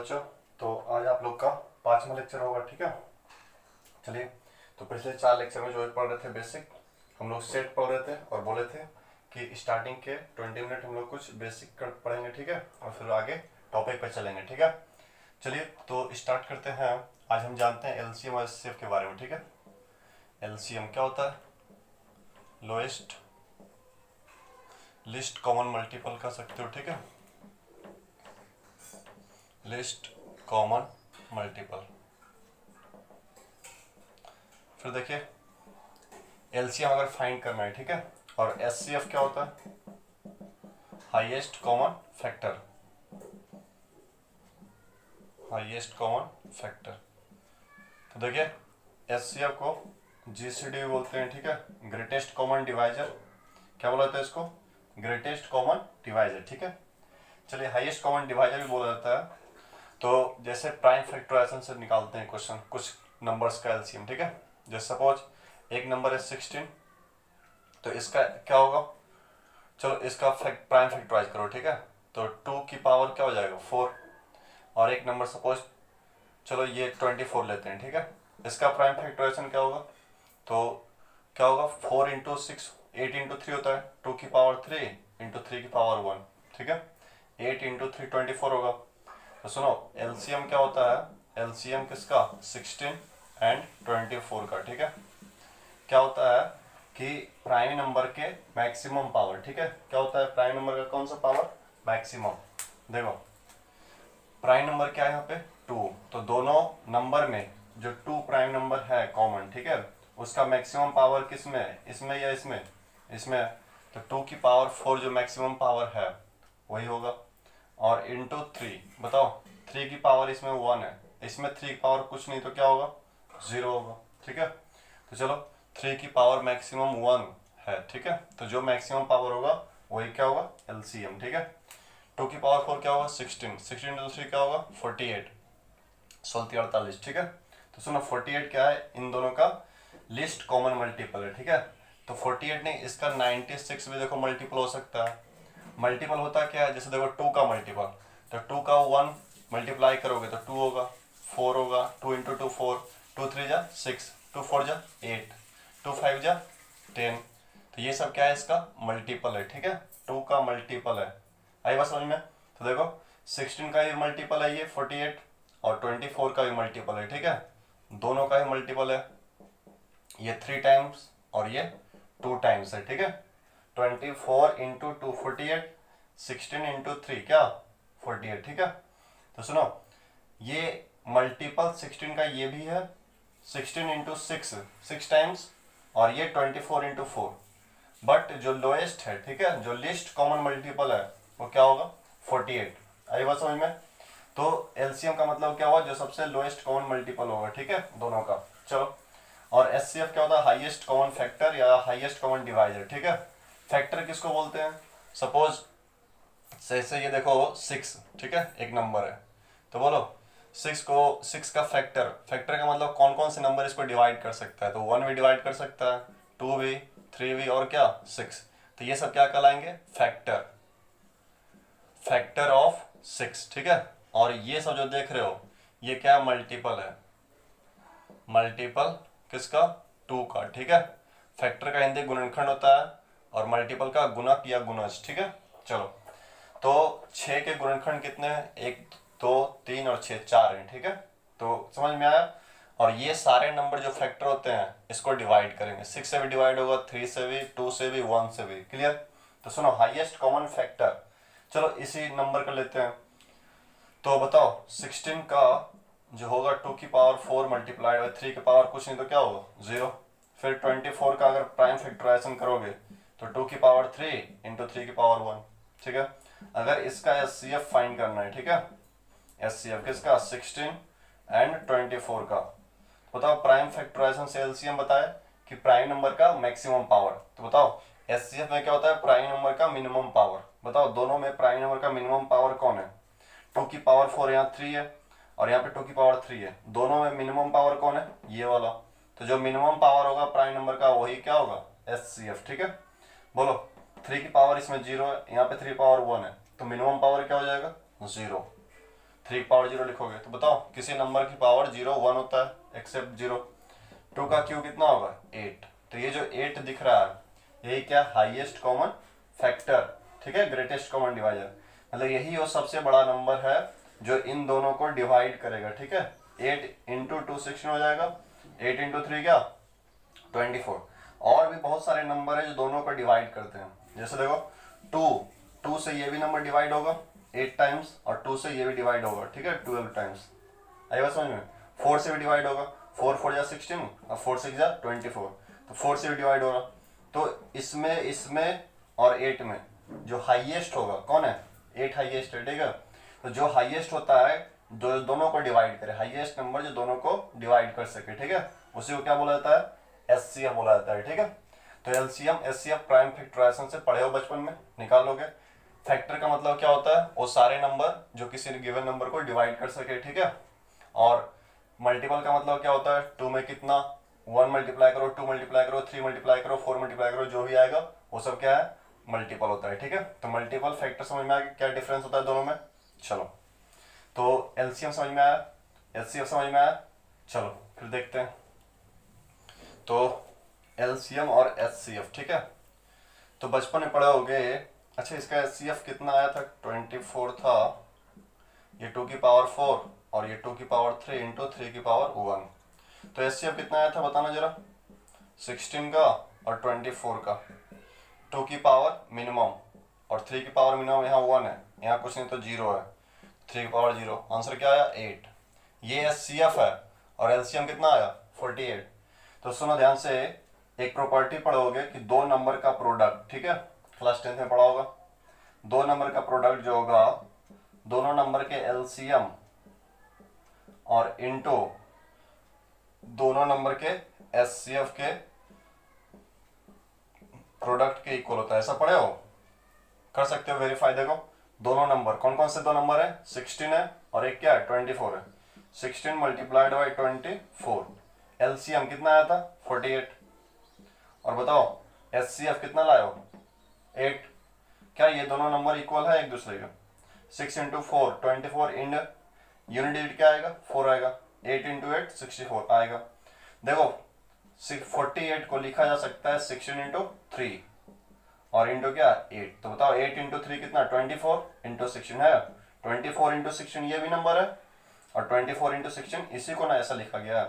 बच्चों, तो आज आप लोग का 5वां लेक्चर होगा। ठीक है, चलिए। तो पिछले 4 लेक्चर में जो पढ़ रहे थे बेसिक, हम लोग सेट पढ़ रहे थे और बोले थे कि स्टार्टिंग के 20 मिनट हम लोग कुछ बेसिक पढ़ेंगे। ठीक है, और फिर आगे टॉपिक पे चलेंगे। ठीक है, चलिए तो स्टार्ट करते हैं। आज हम जानते हैं एलसीएम और एचसीएफ के बारे में। ठीक है, एलसीएम क्या होता है? लोएस्ट लिस्ट कॉमन मल्टीपल कह सकते हो। ठीक है, लिस्ट कॉमन मल्टीपल। फिर देखिए एलसीएम अगर फाइंड करना है, ठीक है, और एचसीएफ क्या होता है? Highest common factor. Highest common factor. तो देखिए एचसीएफ को जीसीडी बोलते हैं। ठीक है, ग्रेटेस्ट कॉमन डिवाइजर। क्या बोला जाता है इसको? Greatest common divisor. ठीक है, चलिए हाईएस्ट कॉमन डिवाइजर भी बोला जाता है। तो जैसे प्राइम फैक्टराइजेशन से निकालते हैं क्वेश्चन कुछ नंबर्स का एलसीएम। ठीक है, जैसे सपोज एक नंबर है 16, तो इसका क्या होगा? चलो इसका प्राइम फैक्टराइज करो। ठीक है, तो 2 की पावर क्या हो जाएगा? 4। और एक नंबर सपोज चलो ये 24 लेते हैं। ठीक है, इसका प्राइम फैक्टराइजेशन क्या होगा? तो क्या होगा? 4 इंटू 6 8 इंटू 3 होता है, 2 की पावर 3 इंटू 3 की पावर 1। ठीक है, 8 इंटू 3 24 होगा। तो सुनो एलसीएम क्या होता है? एलसीएम किसका? 16 एंड 24 का। ठीक है, क्या होता है कि प्राइम नंबर के मैक्सिमम पावर। ठीक है, क्या होता है प्राइम नंबर का? कौन सा पावर? मैक्सिमम। देखो प्राइम नंबर क्या है यहाँ पे? 2। तो दोनों नंबर में जो 2 प्राइम नंबर है कॉमन, ठीक है, उसका मैक्सिमम पावर किस में है? इसमें या इसमें? इसमें। तो 2 की पावर 4 जो मैक्सिमम पावर है वही होगा। और इंटू 3, बताओ 3 की पावर इसमें 1 है, इसमें 3 की पावर कुछ नहीं, तो क्या होगा? 0 होगा। ठीक है, तो चलो 3 की पावर मैक्सिमम 1 है। ठीक है, तो जो मैक्सिमम पावर होगा वही क्या होगा? एलसीएम। ठीक है, 2 की पावर 4 क्या होगा? 16 इंटू 3 क्या होगा? 48 16 48। ठीक है, तो सुनो 48 क्या है? इन दोनों का लिस्ट कॉमन मल्टीपल है। ठीक है, तो 48 नहीं, इसका 96 भी देखो मल्टीपल हो सकता है। मल्टीपल होता क्या है? जैसे देखो 2 का मल्टीपल, तो 2 का 1 मल्टीप्लाई करोगे तो 2 होगा, 4 होगा, 2 इंटू 2 4, 2 3 जा 6, 2 4 जा 8, 2 5 जा 10। तो ये सब क्या है? इसका मल्टीपल है। ठीक है, 2 का मल्टीपल है। आई बात समझ में? तो देखो 16 का भी मल्टीपल है ये 48, और 24 का भी मल्टीपल है। ठीक है, दोनों का ही मल्टीपल है। ये 3 टाइम्स और ये 2 टाइम्स है। ठीक है, 24 इंटू 2 48, 16 इंटू 3 क्या? 48। ठीक है, तो सुनो ये मल्टीपल 16 का ये भी है, 16 इंटू 6 टाइम्स, और ये 24 इंटू 4। बट जो लोएस्ट है, ठीक है, जो लिस्ट कॉमन मल्टीपल है वो क्या होगा? 48। आई बात समझ में? तो एलसीएम का मतलब क्या हुआ? जो सबसे लोएस्ट कॉमन मल्टीपल होगा। ठीक है, दोनों का। चलो, और एचसीएफ क्या होता है? हाईएस्ट कॉमन फैक्टर या हाईएस्ट कॉमन डिवाइजर। ठीक है, फैक्टर किसको बोलते हैं? सपोज जैसे ये देखो 6, ठीक है, एक नंबर है, तो बोलो 6 का फैक्टर का मतलब कौन कौन से नंबर इसको डिवाइड कर सकता है? तो 1 भी डिवाइड कर सकता है, 2 भी, 3 भी, और क्या? 6। तो ये सब क्या कहलाएंगे? Factor of 6। ठीक है, और ये सब जो देख रहे हो ये क्या? मल्टीपल है। मल्टीपल किसका? 2 का। ठीक है, फैक्टर का हिंदी गुणनखंड होता है और मल्टीपल का गुणक या गुणज। ठीक है, चलो तो 6 के गुणनखंड कितने हैं? 1 2 3 और 6 4 हैं। ठीक है, तो समझ में आया? और ये सारे नंबर जो फैक्टर होते हैं इसको डिवाइड करेंगे। 6 से भी डिवाइड होगा, 3 से भी, 2 से भी, 1 से भी। क्लियर? तो सुनो हाईएस्ट कॉमन फैक्टर, चलो इसी नंबर का लेते हैं। तो बताओ 16 का जो होगा 2 की पावर 4 मल्टीप्लाइड बाई 3 की पावर कुछ नहीं, तो क्या होगा? 0। फिर 24 का अगर प्राइम फैक्टराइजेशन करोगे तो 2 की पावर 3 इंटू 3 की पावर 1। ठीक है, अगर इसका एचसीएफ फाइंड करना है, ठीक है, एचसीएफ किसका? 16 एंड 24 का। बताओ प्राइम फैक्टराइजेशन से एलसीएम बताए कि प्राइम नंबर का मैक्सिमम पावर। तो बताओ एचसीएफ में क्या होता है? प्राइम नंबर का मिनिमम पावर। बताओ दोनों में प्राइम नंबर का मिनिमम पावर कौन है? 2 की पावर 4 यहाँ 3 है और यहाँ पे 2 की पावर 3 है, दोनों में मिनिमम पावर कौन है? ये वाला। तो जो मिनिमम पावर होगा प्राइम नंबर का वही क्या होगा? एचसीएफ। ठीक है, बोलो 3 की पावर इसमें 0 है, यहाँ पे 3 पावर 1 है, तो मिनिमम पावर क्या हो जाएगा? 0। 3 की पावर 0 लिखोगे तो बताओ किसी नंबर की पावर 0 1 होता है एक्सेप्ट 0। 2 का क्यूब कितना होगा 8। तो ये जो 8 दिख रहा है यही क्या हाईएस्ट कॉमन फैक्टर, ठीक है, ग्रेटेस्ट कॉमन डिवाइजर, मतलब यही वो सबसे बड़ा नंबर है जो इन दोनों को डिवाइड करेगा, ठीक है। 8 इंटू 2 16 हो जाएगा, 8 इंटू 3 क्या 24। और भी बहुत सारे नंबर है जो दोनों को डिवाइड करते हैं, जैसे देखो 2 से ये भी नंबर डिवाइड होगा 8 टाइम्स और 2 से ये भी डिवाइड होगा, ठीक है, 12 टाइम्स। आई बात समझ में। 4 से भी डिवाइड होगा, 4 4 जा 16 और 4 6 जा 24, तो 4 से भी डिवाइड होगा। तो इसमें और 8 में जो हाईएस्ट होगा कौन है, 8 हाईएस्ट है, ठीक है। तो जो हाईएस्ट होता है जो दोनों को डिवाइड करे, हाईएस्ट नंबर जो दोनों को डिवाइड कर सके, ठीक है, उसी को क्या बोला जाता है, एचसीएफ बोला जाता है, ठीक है। तो एलसीएम एचसीएफ प्राइम फैक्टराइजेशन से पढ़े हो बचपन में, निकालोगे। फैक्टर का मतलब क्या होता है, वो सारे नंबर जो किसी गिवन नंबर को डिवाइड कर सके, ठीक है। और मल्टीपल का मतलब क्या होता है, 2 में कितना 1 मल्टीप्लाई करो, 2 मल्टीप्लाई करो, 3 मल्टीप्लाई करो, 4 मल्टीप्लाई करो, जो भी आएगा वो सब क्या है, मल्टीपल होता है, ठीक है। तो मल्टीपल फैक्टर समझ में आ गया क्या डिफरेंस होता है दोनों में। चलो तो एलसीएम समझ में आया, एचसीएफ समझ में आया, चलो फिर देखते हैं। तो एलसीएम और एचसीएफ, ठीक है, तो बचपन में पढ़े होगे। अच्छा इसका एचसीएफ कितना आया था, 24 था, ये 2 की पावर 4 और ये 2 की पावर 3 इंटू 3 की पावर 1। तो एचसीएफ कितना आया था बताना जरा, 16 का और 24 का, 2 की पावर मिनिमम और 3 की पावर मिनिमम, यहाँ 1 है, यहाँ कुछ नहीं तो 0 है, 3 की पावर 0, आंसर क्या आया 8। ये एचसीएफ है और एलसीएम कितना आया 48। तो सुनो ध्यान से, एक प्रॉपर्टी पढ़ोगे कि दो नंबर का प्रोडक्ट, ठीक है, क्लास 10th में पढ़ा होगा, दो नंबर का प्रोडक्ट जो होगा दोनों नंबर के एलसीएम और इनटू दोनों नंबर के एचसीएफ के प्रोडक्ट के इक्वल होता है, ऐसा पढ़े हो, कर सकते हो वेरीफाई। देखो दोनों नंबर कौन कौन से दो नंबर है, 16 है और एक क्या है 24 है, 16 मल्टीप्लाइड बाई 24, एलसीएम कितना आया था 48, और बताओ एचसीएफ कितना लाए हो 8। क्या ये दोनों नंबर इक्वल है एक दूसरे के, 6 इंटू 4 24 इन यूनिट डिजिट क्या आएगा 4 आएगा, 8 इंटू 8 64 आएगा। देखो 48 को लिखा जा सकता है 16 इंटू 3 और इंटू क्या 8, तो बताओ 8 इंटू 3 कितना 24 इंटू 16 है, 24 इंटू 16 ये भी नंबर है और 24 इंटू 16 इसी को ना ऐसा लिखा गया है,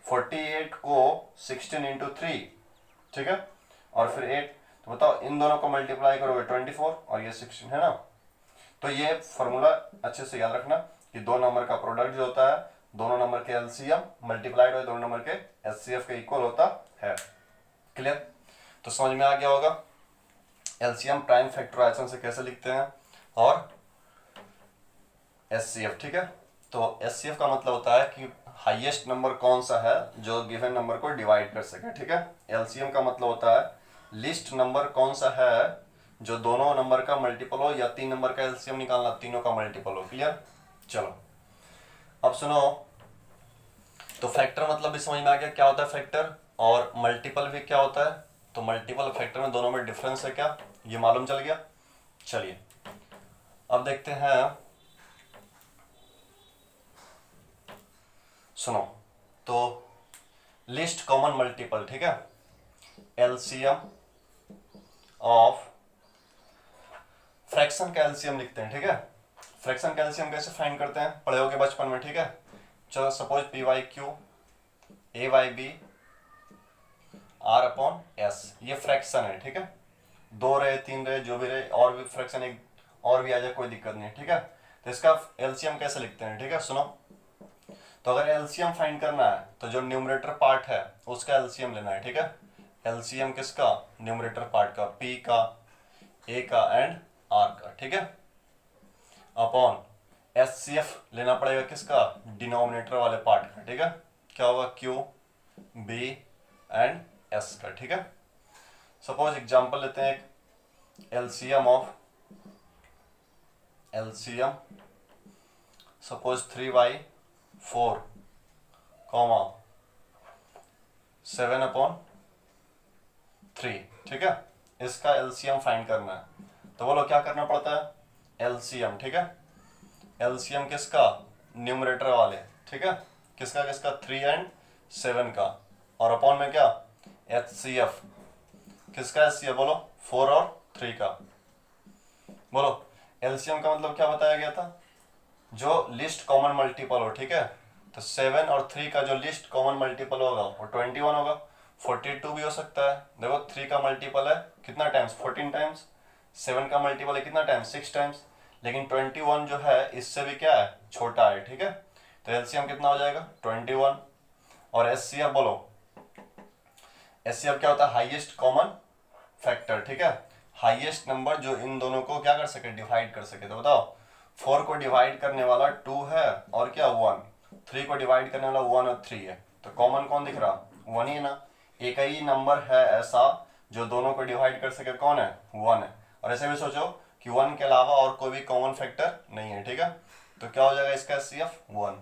48 को 16 इंटू 3, ठीक है, और फिर 8, तो बताओ इन दोनों को मल्टीप्लाई करोगे 24 और ये 16 है ना। तो ये फॉर्मूला अच्छे से याद रखना कि दो नंबर का प्रोडक्ट जो होता है दोनों नंबर के एलसीएम मल्टीप्लाइड हो दोनों नंबर के एचसीएफ के इक्वल होता है। क्लियर, तो समझ में आ गया होगा एलसीएम प्राइम फैक्टराइजेशन से कैसे लिखते हैं और एचसीएफ, ठीक है। तो एचसीएफ का मतलब होता है कि हाईएस्ट नंबर कौन सा है जो गिवन नंबर को डिवाइड कर सके, ठीक है। एलसीएम का मतलब होता है लिस्ट नंबर कौन सा है जो दोनों नंबर का मल्टीपल हो या 3 नंबर का एलसीएम निकालना तीनों का मल्टीपल हो। क्लियर, चलो अब सुनो, तो फैक्टर मतलब भी समझ में आ गया क्या होता है फैक्टर, और मल्टीपल भी क्या होता है, तो मल्टीपल फैक्टर में दोनों में डिफरेंस है क्या, ये मालूम चल गया। चलिए अब देखते हैं, सुनो, तो लिस्ट कॉमन मल्टीपल, ठीक है, एलसीएम ऑफ फ्रैक्शन का एलसीएम लिखते हैं, ठीक है। फ्रैक्शन का एलसीएम कैसे फाइंड करते हैं पढ़े होगे बचपन में, ठीक है। चलो suppose P by Q A by B R upon S, ये फ्रैक्शन है, ठीक है, 2 रहे 3 रहे जो भी रहे, और भी फ्रैक्शन एक और भी आ जाए कोई दिक्कत नहीं, ठीक है। तो इसका एलसीएम कैसे लिखते हैं, ठीक है, सुनो। तो अगर एलसीएम फाइंड करना है तो जो न्यूमरेटर पार्ट है उसका एलसीएम लेना है, ठीक है। एलसीएम किसका, न्यूमरेटर पार्ट का, पी का, ए का एंड आर का, ठीक है, अपॉन एचसीएफ लेना पड़ेगा किसका, डिनोमिनेटर वाले पार्ट का, ठीक है, क्या होगा क्यू बी एंड एस का, ठीक है। सपोज एग्जांपल लेते हैं एक LCM of LCM suppose 3/4 comma 7/3, ठीक है, इसका एलसीएम फाइंड करना है। तो बोलो क्या करना पड़ता है, एलसीएम, ठीक है, एलसीएम किसका, न्यूमरेटर वाले, ठीक है, किसका किसका, 3 एंड 7 का, और अपॉन में क्या, एचसीएफ, किसका एचसीएफ बोलो, 4 और 3 का। बोलो एलसीएम का मतलब क्या बताया गया था, जो लिस्ट कॉमन मल्टीपल हो, ठीक है, तो 7 और 3 का जो लिस्ट कॉमन मल्टीपल होगा वो 21 होगा। 42 भी हो सकता है, देखो 3 का मल्टीपल है कितना टाइम्स, 14 टाइम्स, 7 का मल्टीपल है कितना टाइम्स, 6 टाइम्स, लेकिन 21 जो है इससे भी क्या है, छोटा है, ठीक है, तो एलसीएम कितना हो जाएगा 21। और एचसीएफ बोलो, एचसीएफ क्या होता है, हाईएस्ट कॉमन फैक्टर, ठीक है, हाईएस्ट नंबर जो इन दोनों को क्या कर सके, डिवाइड कर सके। तो बताओ 4 को डिवाइड करने वाला 2 है और क्या 1, 3 को डिवाइड करने वाला 1 और 3 है, तो कॉमन कौन दिख रहा, 1 ही है ना। एक ही नंबर है ऐसा जो दोनों को डिवाइड कर सके, कौन है, 1 है। और ऐसे भी सोचो कि 1 के अलावा और कोई भी कॉमन फैक्टर नहीं है, ठीक है, तो क्या हो जाएगा इसका एचसीएफ 1,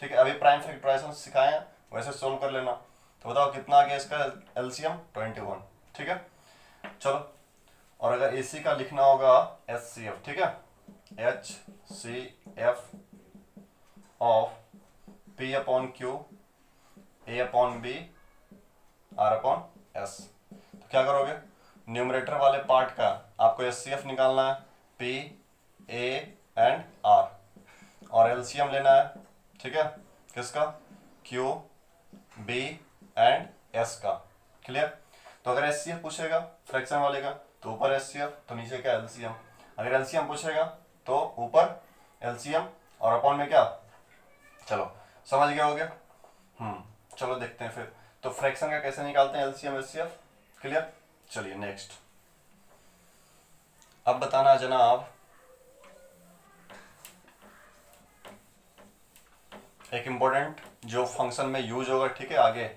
ठीक है। अभी प्राइम फैक्टराइजेशन सिखाए हैं, वैसे सोल्व कर लेना। तो बताओ कितना आ गया इसका एलसीएम 21, ठीक है। चलो, और अगर एसी का लिखना होगा एचसीएफ, ठीक है, HCF of P upon Q, A upon B, R upon S, तो क्या करोगे, न्यूमरेटर वाले पार्ट का आपको एचसीएफ निकालना है, पी ए एंड आर, और एलसीएम लेना है, ठीक है, किसका, क्यू बी एंड एस का। क्लियर। तो अगर एचसीएफ पूछेगा फ्रैक्शन वाले का तो ऊपर एचसीएफ, तो नीचे क्या एलसीएम। अगर एलसीएम पूछेगा तो ऊपर एलसीएम और अपॉन में क्या। चलो समझ गया, हो गया। चलो देखते हैं फिर तो फ्रैक्शन का कैसे निकालते हैं एलसीएम एचसीएफ। क्लियर। चलिए नेक्स्ट। अब बताना जनाब, एक इंपॉर्टेंट जो फंक्शन में यूज होगा, ठीक है, आगे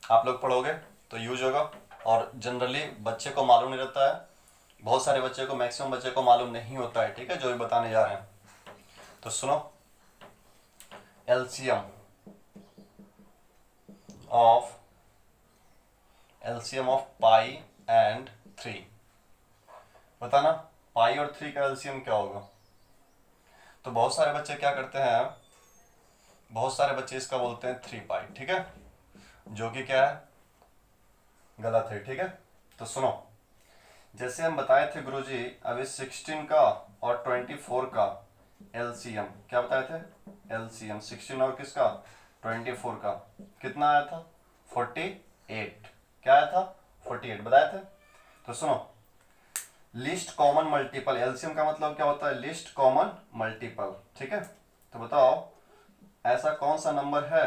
आप लोग पढ़ोगे तो यूज होगा, और जनरली बच्चे को मालूम नहीं रहता है, बहुत सारे बच्चे को, मैक्सिमम बच्चे को मालूम नहीं होता है, ठीक है, जो भी बताने जा रहे हैं। तो सुनो, एलसीएम ऑफ पाई एंड 3, बताना पाई और 3 का एलसीएम क्या होगा। तो बहुत सारे बच्चे क्या करते हैं, बहुत सारे बच्चे इसका बोलते हैं 3 पाई, ठीक है, जो कि क्या है, गलत है, ठीक है। तो सुनो, जैसे हम बताए थे गुरुजी अभी 16 का और 24 का एलसीएम, क्या बताए थे, एलसीएम 16 और किसका 24 का कितना आया था 48, क्या आया था 48 बताए थे। तो सुनो, लिस्ट कॉमन मल्टीपल, एलसीएम का मतलब क्या होता है, लिस्ट कॉमन मल्टीपल, ठीक है। तो बताओ ऐसा कौन सा नंबर है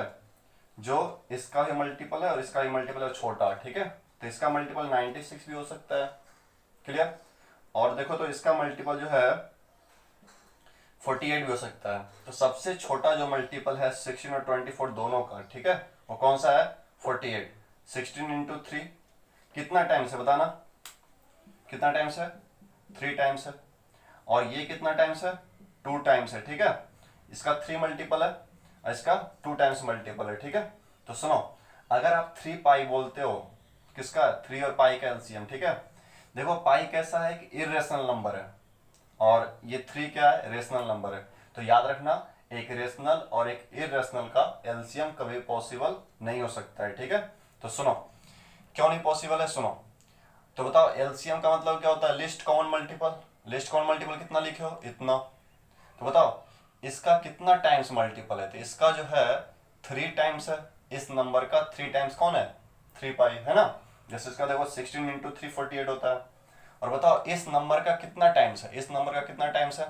जो इसका ही मल्टीपल है और इसका ही मल्टीपल है छोटा, ठीक है, तो इसका मल्टीपल 96 भी हो सकता है। क्लियर। और देखो तो इसका मल्टीपल जो है 48 भी हो सकता है। तो सबसे छोटा जो मल्टीपल है 16 और 24 दोनों का, ठीक है, वो कौन सा है 48। 16 इंटू 3 कितना टाइम्स है बताना, कितना टाइम्स है 3 टाइम्स है, और ये कितना टाइम्स है 2 टाइम्स है, ठीक है। इसका 3 मल्टीपल है और इसका 2 टाइम्स मल्टीपल है, ठीक है। तो सुनो, अगर आप 3 पाई बोलते हो, किसका 3 और पाई का एलसीएम, ठीक है, देखो पाई कैसा है कि इरेशनल नंबर है और ये 3 क्या है, रेशनल नंबर है। तो याद रखना, एक रेशनल और एक इरेशनल का एलसीएम कभी पॉसिबल नहीं हो सकता है, ठीक है। तो सुनो क्यों नहीं पॉसिबल है, सुनो। तो बताओ एलसीएम का मतलब क्या होता है, list common multiple. List common multiple कितना लिखे हो, इतना। तो बताओ इसका कितना टाइम्स मल्टीपल है, तो इसका जो है 3 टाइम्स है, इस नंबर का 3 टाइम्स कौन है 3 पाई, है ना। जैसे इसका देखो 16 इंटू 3 48 होता है। और बताओ इस नंबर का कितना टाइम्स है, इस नंबर का कितना टाइम्स है।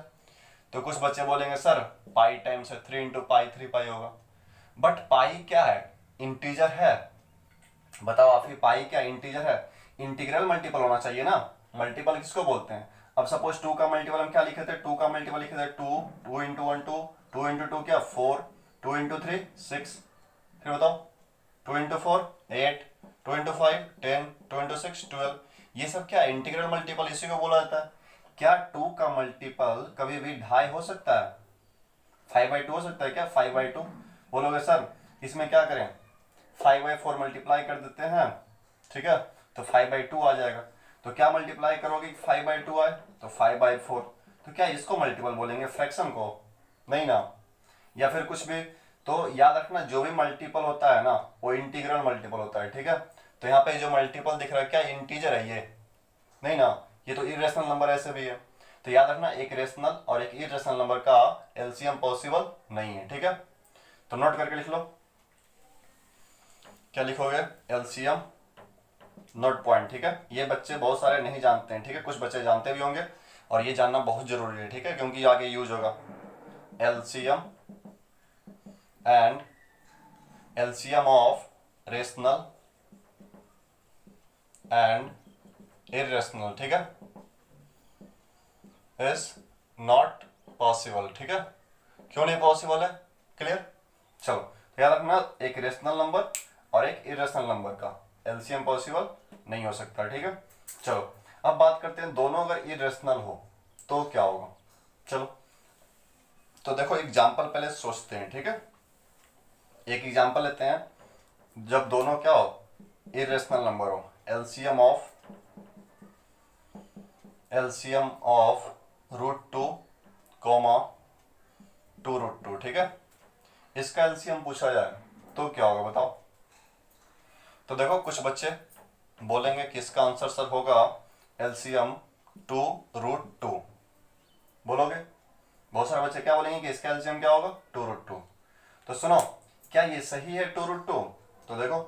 तो कुछ बच्चे बोलेंगे सर पाई टाइम्स है, 3 इंटू पाई 3 पाई होगा। बट पाई क्या है, इंटीजर है। बताओ आप ही, पाई क्या इंटीजर है, इंटीग्रल मल्टीपल होना चाहिए ना। मल्टीपल किसको बोलते हैं, अब सपोज 2 का मल्टीपल हम क्या लिखे थे, 2 का मल्टीपल लिखे थे 2, 2 इंटू 1 2, 2 इंटू 2 क्या 4, 2 इंटू 3 6, फिर बताओ 2 इंटू 4 8, 2 इंटू 5 10, 2 इंटू 6 12। ये सब क्या इंटीग्रल मल्टीपल, इसी को बोला जाता है। क्या 2 का मल्टीपल कभी भी 2.5 हो सकता है, 5/2 हो सकता है क्या 5/2। बोलोगे सर इसमें क्या करें, 5/4 मल्टीप्लाई कर देते हैं, ठीक है, तो 5/2 आ जाएगा। तो क्या मल्टीप्लाई करोगे 5/2 आए तो 5/4। तो क्या इसको मल्टीपल बोलेंगे, फ्रैक्शन को, नहीं ना, या फिर कुछ भी। तो याद रखना जो भी मल्टीपल होता है ना वो इंटीग्रल मल्टीपल होता है, ठीक है। तो यहाँ पे जो मल्टीपल दिख रहा है क्या इंटीजर है ये? नहीं ना, ये तो इरेशनल नंबर ऐसे भी है। तो याद रखना एक रेशनल और एक इरेशनल नंबर का एलसीएम पॉसिबल नहीं है, ठीक है। तो नोट करके लिख लो, क्या लिखोगे? एलसीएम नोट पॉइंट, ठीक है। ये बच्चे बहुत सारे नहीं जानते हैं, ठीक है, कुछ बच्चे जानते भी होंगे और ये जानना बहुत जरूरी है, ठीक है, क्योंकि आगे यूज होगा। LCM and LCM of rational and irrational, ठीक है, इज नॉट पॉसिबल, ठीक है। क्यों नहीं पॉसिबल है? क्लियर? चलो, तो याद रखना एक रेशनल नंबर और एक इरेशनल नंबर का एलसीएम पॉसिबल नहीं हो सकता, ठीक है। चलो अब बात करते हैं, दोनों अगर इरेशनल हो तो क्या होगा। चलो तो देखो एग्जांपल पहले सोचते हैं, ठीक है। एक एग्जांपल लेते हैं, जब दोनों क्या हो इरेशनल नंबर हो, एलसीएम ऑफ √2, 2√2, ठीक है। इसका एलसीएम पूछा जाए तो क्या होगा बताओ। तो देखो कुछ बच्चे बोलेंगे कि इसका आंसर सर होगा एलसीएम 2√2, बोलोगे। बहुत सारे बच्चे क्या बोलेंगे कि इसका एलसीएम क्या होगा 2√2। तो सुनो, क्या ये सही है 2√2? तो देखो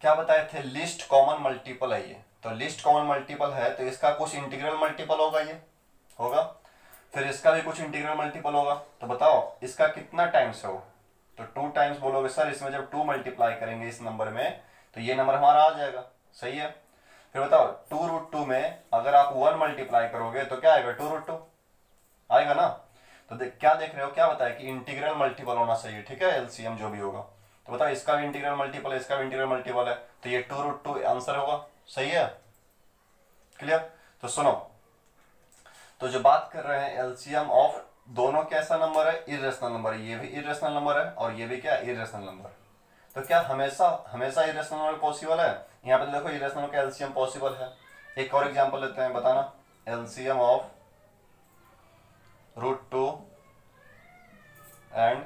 क्या बताए थे, लिस्ट कॉमन मल्टीपल है ये, तो लिस्ट कॉमन मल्टीपल है तो इसका कुछ इंटीग्रल मल्टीपल होगा, ये होगा, फिर इसका भी कुछ इंटीग्रल मल्टीपल होगा। तो बताओ इसका कितना टाइम्स हो, तो 2 टाइम्स बोलोगे सर, इसमें जब 2 मल्टीप्लाई करेंगे इस नंबर में तो ये नंबर हमारा आ जाएगा, सही है। फिर बताओ 2√2 में अगर आप 1 मल्टीप्लाई करोगे तो क्या आएगा 2√2 आएगा ना। तो क्या देख रहे हो, क्या बताया कि इंटीग्रल मल्टीपल होना चाहिए, ठीक है, एलसीएम जो भी होगा। तो बताओ इसका भी इंटीग्रल मल्टीपल है, इसका भी इंटीग्रल मल्टीपल है, तो ये 2√2 आंसर होगा, सही है। क्लियर? तो सुनो, तो जो बात कर रहे हैं एलसीएम ऑफ दोनों कैसा नंबर है, इरेशनल नंबर है, ये भी इरेशनल नंबर है और ये भी क्या इरेशनल नंबर। तो क्या हमेशा हमेशा इरेशनल नंबर पॉसिबल है? यहाँ पे देखो इरेशनल का एलसीएम पॉसिबल है। एक और एग्जांपल लेते हैं, बताना एलसीएम ऑफ √2 एंड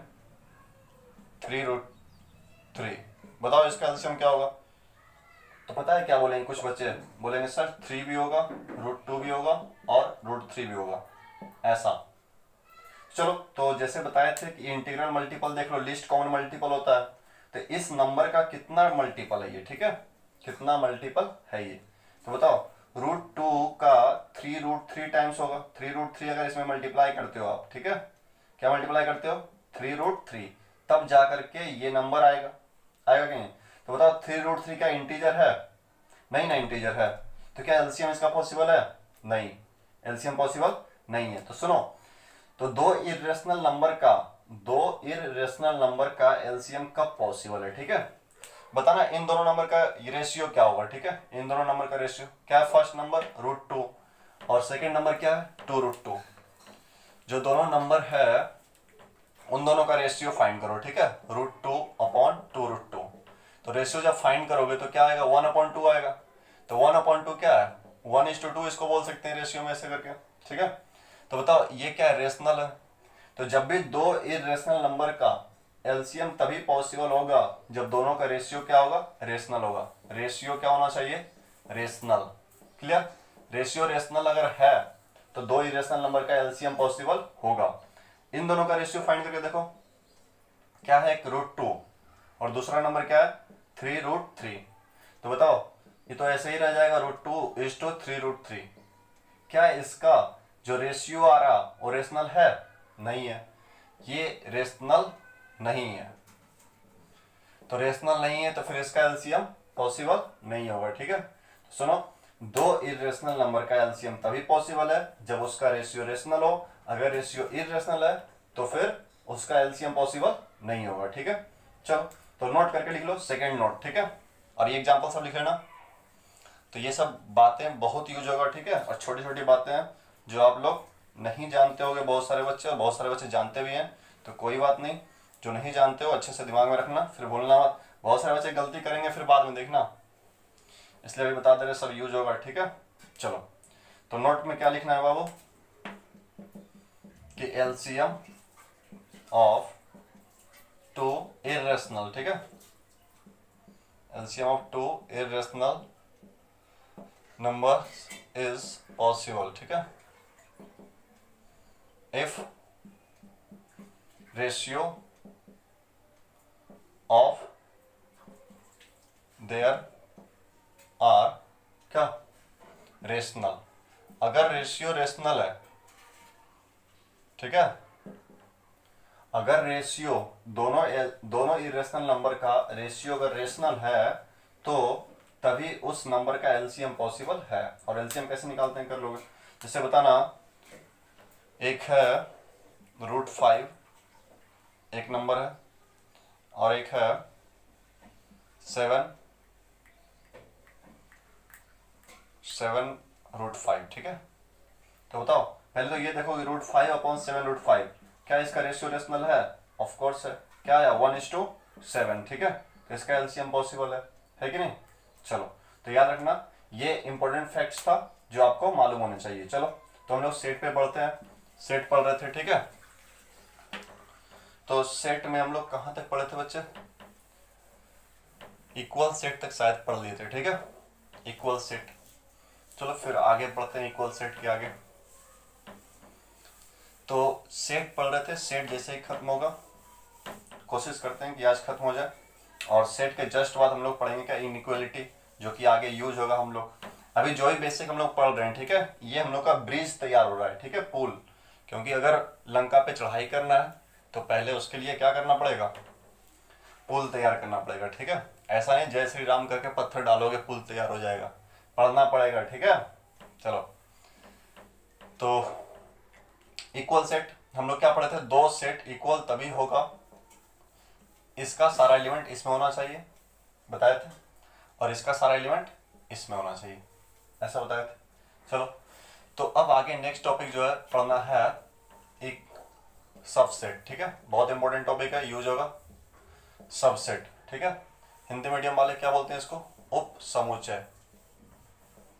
3√3, बताओ इसका एलसीएम क्या होगा। तो पता है क्या बोलेंगे कुछ बच्चे, बोलेंगे सर 3 भी होगा, √2 भी होगा और √3 भी होगा, ऐसा। चलो तो जैसे बताए थे कि इंटीग्रल मल्टीपल देख लो, लिस्ट कॉमन मल्टीपल होता है, तो इस नंबर का कितना मल्टीपल है ये, ठीक है, कितना मल्टीपल है ये। तो बताओ √2 का 3√3 टाइम्स होगा, 3√3 अगर इसमें मल्टीप्लाई करते हो आप, ठीक है, क्या मल्टीप्लाई करते हो 3√3, तब जा करके ये नंबर आएगा, आएगा कि नहीं। तो बताओ 3√3 का इंटीजर है? नहीं ना, इंटीजर है, तो क्या एलसीएम इसका पॉसिबल है? नहीं, एलसीएम पॉसिबल नहीं है। तो सुनो, तो दो इरेशनल नंबर का एलसीएम कब पॉसिबल है, ठीक है, बताना। इन दोनों नंबर का रेशियो क्या होगा, ठीक है, इन दोनों नंबर का रेशियो क्या है, फर्स्ट नंबर √2 और सेकंड नंबर क्या है 2√2। जो दोनों नंबर है उन दोनों का रेशियो फाइंड करो, ठीक है, √2/2√2। तो रेशियो जब फाइंड करोगे तो क्या आएगा 1/2 आएगा। तो 1/2 क्या है, 1:2 इसको बोल सकते हैं रेशियो में ऐसे करके, ठीक है। तो बताओ ये क्या है, रेशनल है। तो जब भी दो इरेशनल नंबर का एलसीएम तभी पॉसिबल होगा जब दोनों का रेशियो क्या होगा, रेशनल होगा। रेशियो क्या होना चाहिए, रेशनल। क्लियर? रेशियो रेशनल अगर है तो दो इरेशनल नंबर का एलसीएम पॉसिबल होगा। इन दोनों का रेशियो फाइंड करके देखो, क्या है, एक √2 और दूसरा नंबर क्या है 3√3। तो बताओ ये तो ऐसे ही रह जाएगा, √2:3√3। क्या इसका जो रेशियो आ रहा वो रेशनल है? नहीं है, ये रेशनल नहीं है। तो रेशनल नहीं है तो फिर इसका एलसीएम पॉसिबल नहीं होगा, ठीक है। तो सुनो, दो इरेशनल नंबर का एलसीएम तभी पॉसिबल है जब उसका रेशियो रेशनल हो, अगर रेशियो इरेशनल है तो फिर उसका एलसीएम पॉसिबल नहीं होगा, ठीक है। चलो तो नोट करके लिख लो, सेकेंड नोट, ठीक है, और ये एग्जाम्पल सब लिख लेना। तो ये सब बातें बहुत यूज होगा, ठीक है, और छोटी छोटी बातें हैं जो आप लोग नहीं जानते होंगे, बहुत सारे बच्चे, और बहुत सारे बच्चे जानते भी हैं, तो कोई बात नहीं, जो नहीं जानते हो अच्छे से दिमाग में रखना, फिर बोलना मत। बहुत सारे बच्चे गलती करेंगे फिर बाद में देखना, इसलिए अभी बता दे रहे, सब यूज होगा, ठीक है। चलो तो नोट में क्या लिखना है बाबू, कि एलसीएम ऑफ टू इरेशनल, ठीक है, LCM of two irrational number is possible, ठीक है, if ratio of their are क्या रेशनल, अगर रेशियो रेशनल है, ठीक है, अगर रेशियो दोनों इरेशनल नंबर का रेशियो अगर रेशनल है तो तभी उस नंबर का एलसीएम पॉसिबल है। और एलसीएम कैसे निकालते हैं कर लोगे, जैसे बताना, एक है √5 एक नंबर है और एक है 7√5, ठीक है। तो बताओ पहले तो ये देखो √5/7 क्या इसका रेशियो रेशनल है, ऑफ कोर्स है, क्या है 1:7, ठीक है, तो इसका एलसीएम पॉसिबल है कि नहीं। चलो तो याद रखना ये इंपॉर्टेंट फैक्ट्स था जो आपको मालूम होने चाहिए। चलो तो हम लोग सेट पे पढ़ते हैं, सेट पढ़ रहे थे, ठीक है। तो सेट में हम लोग कहां तक पढ़े थे बच्चे, इक्वल सेट तक शायद पढ़ लिए थे, ठीक है, इक्वल सेट। चलो फिर आगे पढ़ते हैं इक्वल सेट के आगे। तो सेट पढ़ रहे थे, सेट जैसे ही खत्म होगा कोशिश करते हैं कि आज खत्म हो जाए, और सेट के जस्ट बाद हम लोग पढ़ेंगे क्या इनइक्वालिटी, जो कि आगे यूज होगा हम लोग। अभी जो ही बेसिक हम लोग पढ़ रहे हैं, ठीक है, ये हम लोग का ब्रिज तैयार हो रहा है, ठीक है, पुल, क्योंकि अगर लंका पे चढ़ाई करना है तो पहले उसके लिए क्या करना पड़ेगा, पुल तैयार करना पड़ेगा, ठीक है। ऐसा नहीं जय श्री राम करके पत्थर डालोगे पुल तैयार हो जाएगा, पढ़ना पड़ेगा, ठीक है। चलो तो इक्वल सेट हम लोग क्या पढ़े थे, दो सेट इक्वल तभी होगा इसका सारा एलिमेंट इसमें होना चाहिए, बताए थे, और इसका सारा एलिमेंट इसमें होना चाहिए, ऐसा बताए थे। चलो तो अब आगे नेक्स्ट टॉपिक जो है पढ़ना है एक सबसेट, ठीक है, बहुत इंपॉर्टेंट टॉपिक है, यूज होगा सबसेट, ठीक है। हिंदी मीडियम वाले क्या बोलते हैं इसको, उप समुच्चय,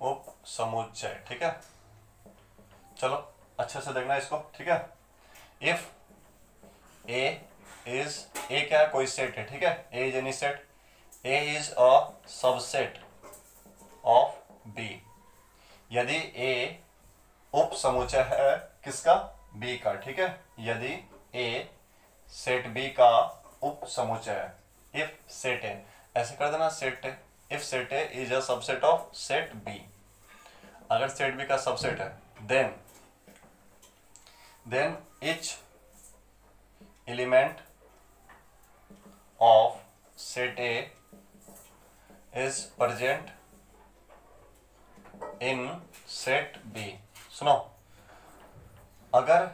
उप समुच्चय, ठीक है। चलो अच्छे से देखना इसको, ठीक है। इफ ए इज, ए क्या है, कोई सेट है, ठीक है, A is any set, A is a subset of B, यदि ए उप समुच्चय है किसका, बी का, ठीक है, यदि ए सेट बी का उप समुच्चय है, इफ सेट ए, ऐसे कर देना set A, if set A is a subset of set B, अगर सेट बी का सबसेट है then each element of set A is present in set B। सुनो, अगर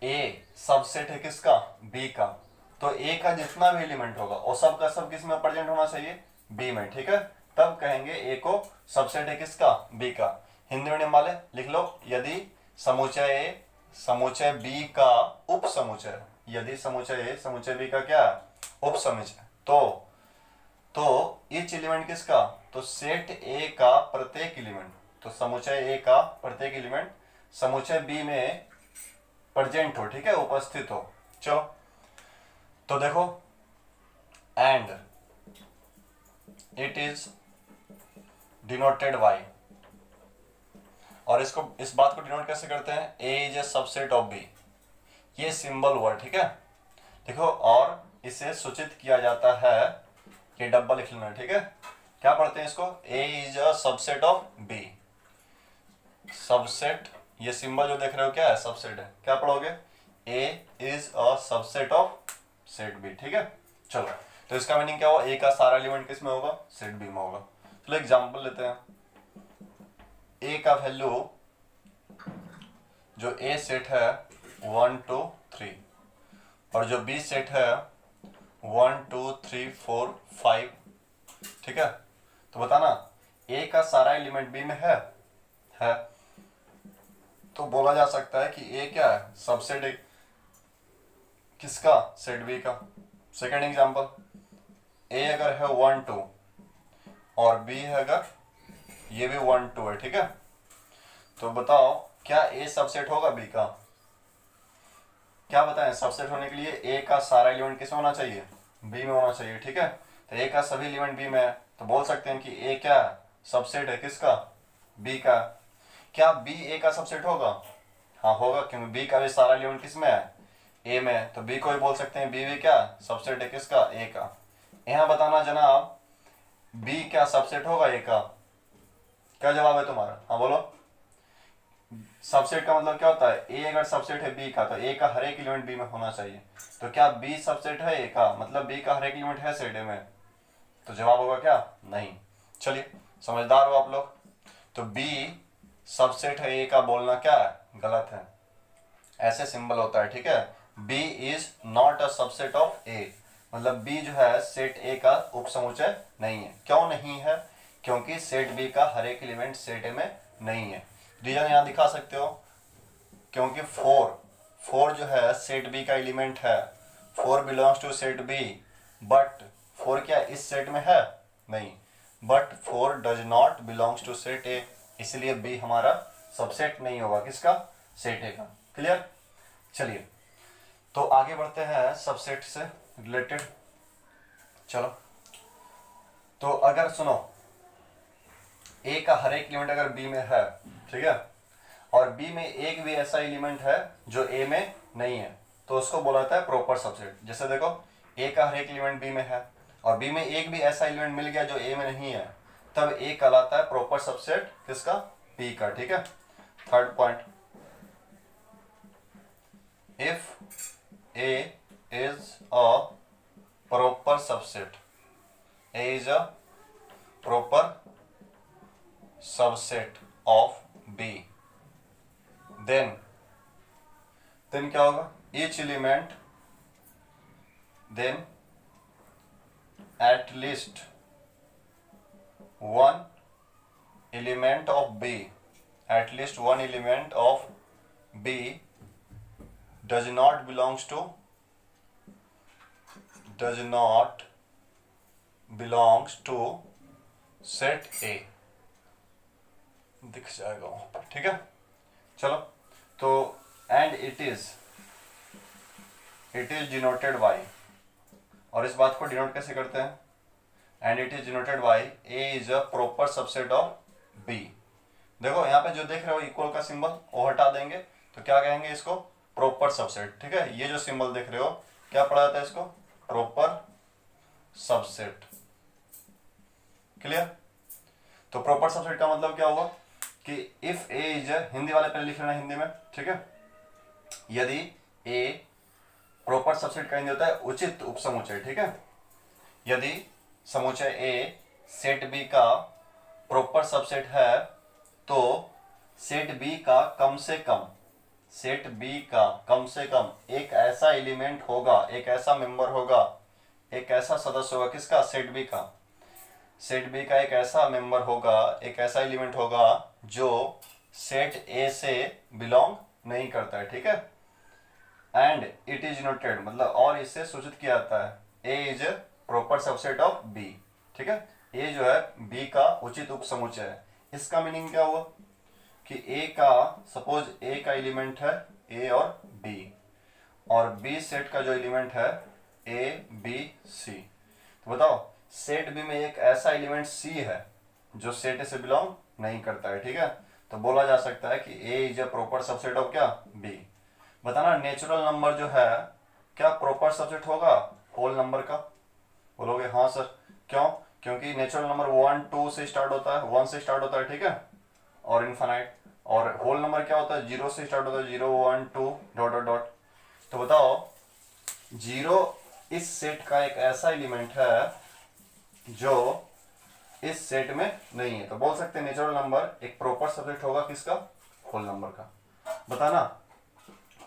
A सबसेट है किसका, B का, तो A का जितना भी एलिमेंट होगा वो सब का सब किस में प्रेजेंट होना चाहिए, B में, ठीक है, तब कहेंगे A को सबसेट है किसका, B का। हिंदी मीडियम वाले लिख लो, यदि समुच्चय A समुच्चय बी का उप समुच्चय, यदि समुच्चय ए समुच्चय बी का क्या उप समुच्चय, तो ईच एलिमेंट किसका, तो सेट ए का प्रत्येक एलिमेंट, तो समुच्चय ए का प्रत्येक एलिमेंट समुच्चय बी में प्रेजेंट हो, ठीक है, उपस्थित हो। चलो तो देखो, and it is denoted by, और इसको इस बात को डिनोट कैसे करते हैं, A is a subset of B, ये सिंबल हुआ, ठीक है। देखो और इसे सूचित किया जाता है, ये डब्बा लिख लेना, ठीक है, क्या पढ़ते हैं इसको, A is a subset of B, subset, ये सिंबल जो देख रहे हो क्या है, सबसेट है, क्या पढ़ोगे, A is a subset of set B, ठीक है। चलो तो इसका मीनिंग क्या हुआ, ए का सारा एलिमेंट किस में होगा, सेट बी में होगा। चलो एग्जाम्पल लेते हैं, ए का वैल्यू जो ए सेट है 1 2 3 और जो बी सेट है 1 2 3 4 5, ठीक है। तो बताना ए का सारा एलिमेंट बी में है, तो बोला जा सकता है कि ए क्या है, सबसेट किसका, सेट बी का। सेकंड एग्जांपल, ए अगर है 1 2 और बी है अगर ये भी 1 2 है, ठीक है, तो बताओ क्या ए सबसेट होगा बी का, क्या बताएं, सबसेट होने के लिए ए का सारा एलिमेंट किसमें होना चाहिए, बी में होना चाहिए, ठीक है। तो ए का सभी एलिमेंट बी में है, तो बोल सकते हैं कि ए क्या सबसेट है किसका, बी का। क्या बी ए का सबसेट होगा, हाँ होगा, क्योंकि बी का भी सारा एलिमेंट किसमें है, ए में है, तो बी को भी बोल सकते हैं बी भी क्या सबसेट है किसका, ए का। यहां बताना जनाब बी क्या सबसेट होगा ए का, क्या जवाब है तुम्हारा, हाँ बोलो। सबसेट का मतलब क्या होता है, ए अगर सबसेट है बी का तो ए का हर एक एलिमेंट बी में होना चाहिए। तो क्या बी सबसेट है ए का, मतलब बी का हर एक एलिमेंट है सेट ए में, तो जवाब होगा क्या, नहीं। चलिए समझदार हो आप लोग। तो बी सबसेट है ए का बोलना क्या है, गलत है, ऐसे सिंबल होता है, ठीक है। B is not a subset of A, मतलब बी जो है सेट ए का उपसमुच्चय नहीं है। क्यों नहीं है, क्योंकि सेट बी का हर एक एलिमेंट सेट ए में नहीं है। रीजन यहां दिखा सकते हो, क्योंकि फोर जो है सेट बी का एलिमेंट है, 4 belongs to set B, but 4 क्या इस सेट में है, नहीं, but 4 does not belongs to set A, इसलिए बी हमारा सबसेट नहीं होगा किसका, सेट ए का। क्लियर। चलिए तो आगे बढ़ते हैं सबसेट से रिलेटेड। चलो तो अगर सुनो ए का हर एक एलिमेंट अगर बी में है, ठीक है, और बी में एक भी ऐसा एलिमेंट है जो ए में नहीं है, तो उसको बोला जाता है प्रॉपर सबसेट। जैसे देखो ए का हर एक एलिमेंट बी में है और बी में एक भी ऐसा एलिमेंट मिल गया जो ए में नहीं है, तब ए कहलाता है प्रॉपर सबसेट किसका, बी का, ठीक है। Third point, if A is a proper subset, A is a proper subset of B, then क्या होगा, each element, then at least one element of B, at least one element of B does not belongs to set A, दिख जाएगा वहां पर, ठीक है। चलो तो and it is denoted by, और इस बात को डिनोट कैसे करते हैं, and it is denoted by A is a proper subset of B. देखो यहाँ पे जो देख रहे हो इक्वल का सिंबल वो हटा देंगे, तो क्या कहेंगे इसको, प्रॉपर सबसेट, ठीक है। ये जो सिंबल देख रहे हो क्या पढ़ा जाता है इसको, प्रॉपर सबसेट। क्लियर। तो प्रॉपर सबसेट का मतलब क्या होगा कि इफ ए इज, हिंदी वाले पहले लिख लेना हिंदी में, ठीक है। यदि ए प्रॉपर सबसेट का हिंदी होता है उचित उपसमुच्चय, ठीक है। यदि समुच्चय ए सेट बी का प्रॉपर सबसेट है तो सेट बी का कम से कम, सेट बी का कम से कम एक ऐसा एलिमेंट होगा, एक ऐसा मेंबर होगा, एक ऐसा सदस्य होगा किसका, सेट बी का। सेट बी का एक ऐसा मेंबर होगा, एक ऐसा एलिमेंट होगा जो सेट ए से बिलोंग नहीं करता है, ठीक है। एंड इट इज नोटेड, मतलब और इससे सूचित किया जाता है A is proper subset of B, ठीक है। ए जो है बी का उचित उपसमुच्चय है। इसका मीनिंग क्या हुआ कि ए का, सपोज ए का एलिमेंट है ए और बी, और बी सेट का जो एलिमेंट है ए बी सी, तो बताओ सेट बी में एक ऐसा एलिमेंट सी है जो सेट ए से बिलोंग नहीं करता है, ठीक है। तो बोला जा सकता है कि A is a proper subset of क्या, बी। बताना नेचुरल नंबर जो है क्या प्रॉपर सबसेट होगा होल नंबर का, बोलोगे हाँ सर, क्यों, क्योंकि नेचुरल नंबर 1 2 से स्टार्ट होता है, 1 से स्टार्ट होता है, ठीक है, और इनफाइनाइट। और होल नंबर क्या होता है, 0 से स्टार्ट होता है, 0 1 2 डॉट डॉट डॉट। तो बताओ 0 इस सेट का एक ऐसा एलिमेंट है जो इस सेट में नहीं है, तो बोल सकते हैं नेचुरल नंबर एक प्रॉपर सबसेट होगा किसका, होल नंबर का। बताना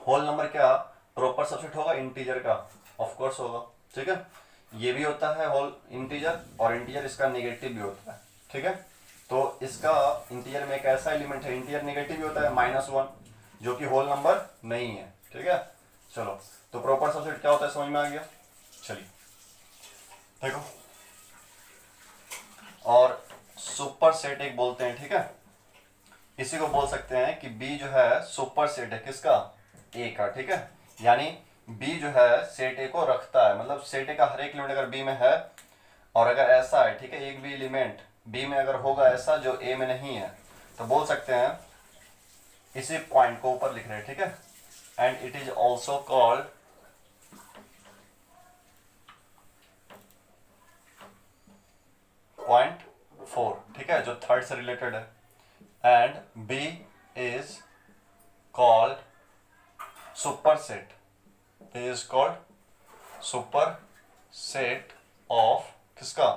होल नंबर क्या प्रॉपर सबसेट होगा, इंटीजर का, ऑफ कोर्स होगा, ठीक है। ये भी होता है होल इंटीजर, और इंटीजर इसका नेगेटिव भी होता है, ठीक है। तो इसका इंटीजर में एक ऐसा एलिमेंट है, इंटीजर नेगेटिव भी होता है -1, जो कि होल नंबर नहीं है, ठीक है। चलो तो प्रॉपर सबसेट क्या होता है समझ में आ गया। चलिए देखो, और सुपर सेट एक बोलते हैं, ठीक है। इसी को बोल सकते हैं कि बी जो है सुपर सेट है किसका, ए का, ठीक है। यानी बी जो है सेट ए को रखता है, मतलब सेट ए का हर एक एलिमेंट अगर बी में है और अगर ऐसा है, ठीक है, एक भी एलिमेंट बी में अगर होगा ऐसा जो ए में नहीं है, तो बोल सकते हैं, इसी पॉइंट को ऊपर लिख रहे हैं, ठीक है, and it is also called point 4, ठीक है, जो थर्ड से रिलेटेड है, and B is called superset, B is called super set of किसका,